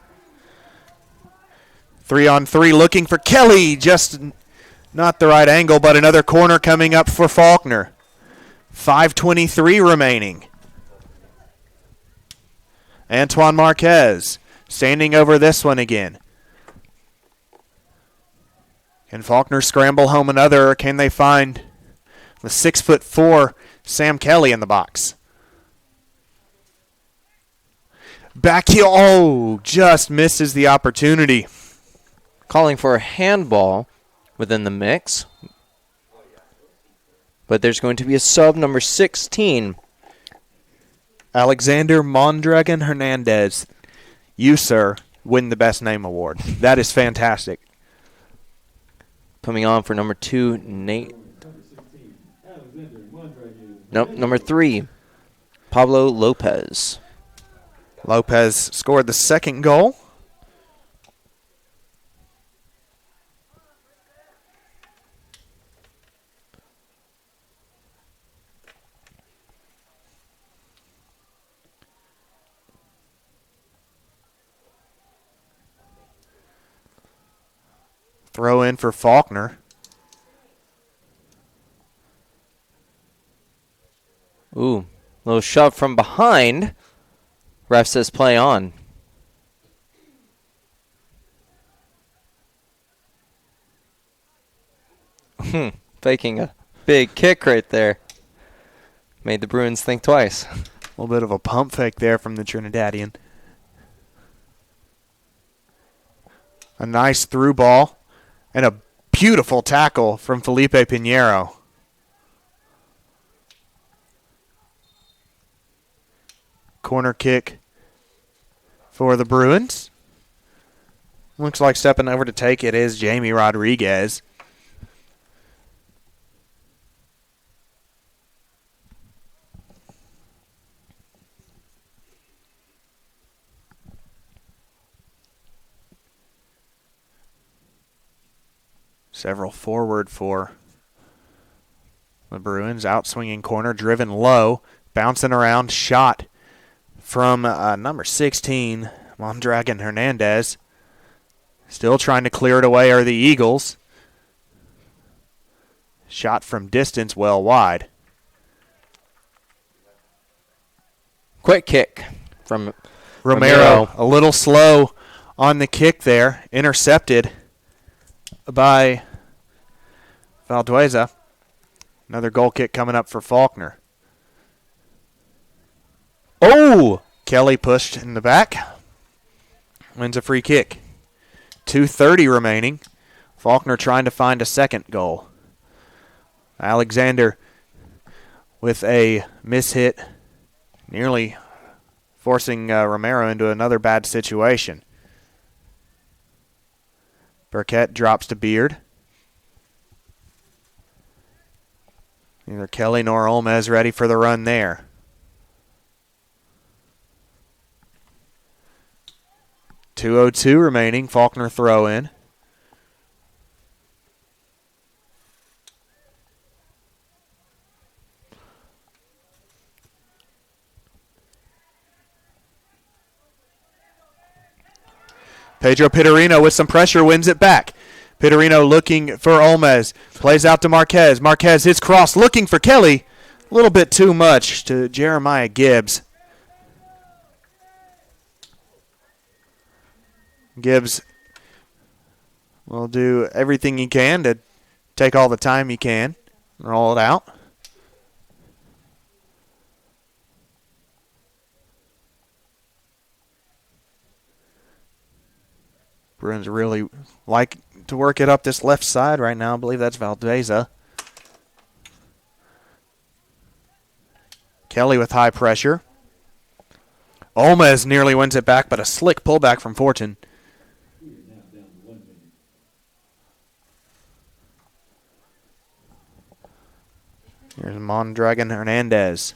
A: 3-on-3 looking for Kelly. Just not the right angle, but another corner coming up for Faulkner. 5:23 remaining. Antoine Marquez standing over this one again. Can Faulkner scramble home another, or can they find the 6'4" Sam Kelly in the box? Back heel, just misses the opportunity.
B: Calling for a handball within the mix. But there's going to be a sub, number 16.
A: Alexander Mondragon Hernandez. You, sir, win the Best Name Award. That is fantastic.
B: Coming on for number 2, Nate. Nope, number 3, Pablo Lopez.
A: Lopez scored the second goal. Throw in for Faulkner.
B: Ooh, little shove from behind. Ref says play on. Faking a big kick right there. Made the Bruins think twice.
A: A little bit of a pump fake there from the Trinidadian. A nice through ball and a beautiful tackle from Felipe Pinheiro. Corner kick for the Bruins. Looks like stepping over to take it is Jamie Rodriguez. Several forward for the Bruins. Outswinging corner, driven low, bouncing around, shot from number 16, Mondragon Hernandez. Still trying to clear it away are the Eagles. Shot from distance, well wide.
B: Quick kick from
A: Romero. A little slow on the kick there, intercepted by Valdueza. Another goal kick coming up for Faulkner. Oh! Kelly pushed in the back. Wins a free kick. 2:30 remaining. Faulkner trying to find a second goal. Alexander with a mishit, nearly forcing Romero into another bad situation. Burkett drops to Beard. Neither Kelly nor Olmez ready for the run there. .202 remaining. Faulkner throw in. Pedro Pitarino with some pressure wins it back. Pitarino looking for Olmez. Plays out to Marquez. Marquez hits cross looking for Kelly. A little bit too much to Jeremiah Gibbs. Gibbs will do everything he can to take all the time he can. Roll it out. Bruins really like to work it up this left side right now. I believe that's Valdeza. Kelly with high pressure. Olmez nearly wins it back, but a slick pullback from Fortin. Here's Mondragon Hernandez.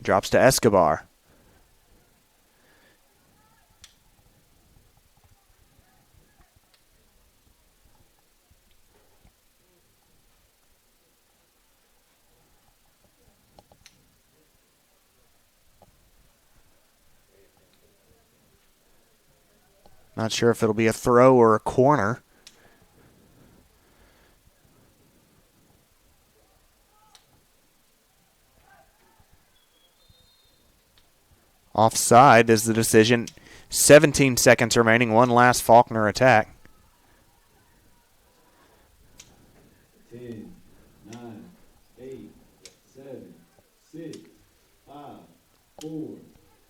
A: Drops to Escobar. Not sure if it'll be a throw or a corner. Offside is the decision. 17 seconds remaining. One last Faulkner attack.
C: 10, 9, 8, 7, 6, 5, 4,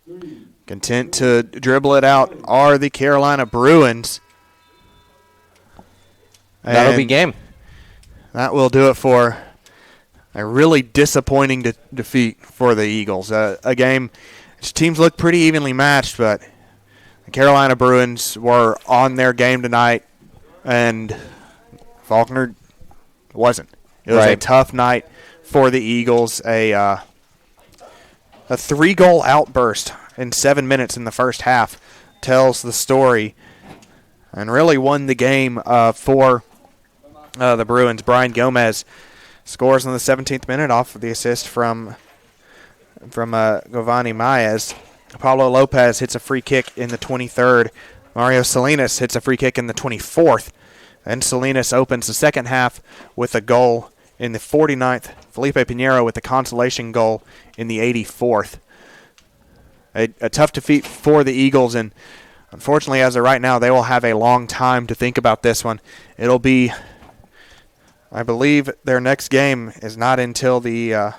C: 3.
A: Content to dribble it out are the Carolina Bruins.
B: That'll be game.
A: That will do it for a really disappointing defeat for the Eagles. A game, teams look pretty evenly matched, but the Carolina Bruins were on their game tonight, and Faulkner wasn't. It was a tough night for the Eagles. A 3-goal outburst in 7 minutes in the first half tells the story and really won the game for the Bruins. Brian Gomez scores in the 17th minute off of the assist from Giovanni Maez. Pablo Lopez hits a free kick in the 23rd. Mario Salinas hits a free kick in the 24th. And Salinas opens the second half with a goal in the 49th. Felipe Pinheiro with the consolation goal in the 84th. A tough defeat for the Eagles, and unfortunately, as of right now, they will have a long time to think about this one. It'll be, I believe, their next game is not until the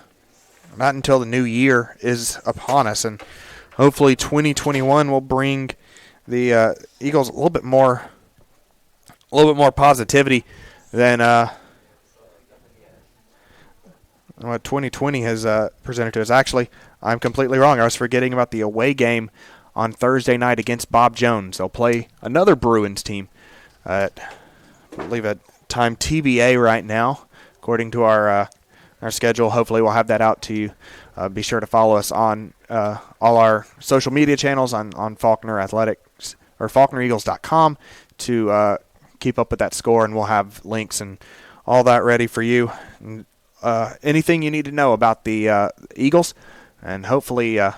A: new year is upon us, and hopefully 2021 will bring the Eagles a little bit more positivity than what 2020 has presented to us. Actually, I'm completely wrong. I was forgetting about the away game on Thursday night against Bob Jones. They'll play another Bruins team at, I believe, at time TBA right now, according to our schedule. Hopefully we'll have that out to you. Be sure to follow us on all our social media channels on Faulkner Athletics or FaulknerEagles.com to keep up with that score, and we'll have links and all that ready for you. And, anything you need to know about the Eagles, and hopefully right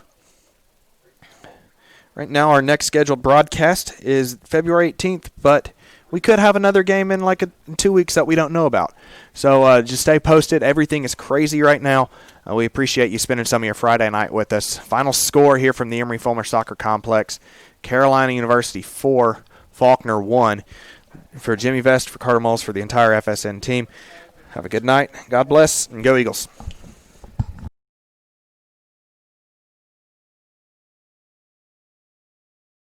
A: now our next scheduled broadcast is February 18th, but we could have another game in 2 weeks that we don't know about. So just stay posted. Everything is crazy right now. We appreciate you spending some of your Friday night with us. Final score here from the Emory Fulmer Soccer Complex. Carolina University 4, Faulkner 1. For Jimmy Vest, for Carter Mulls, for the entire FSN team, have a good night. God bless, and go Eagles.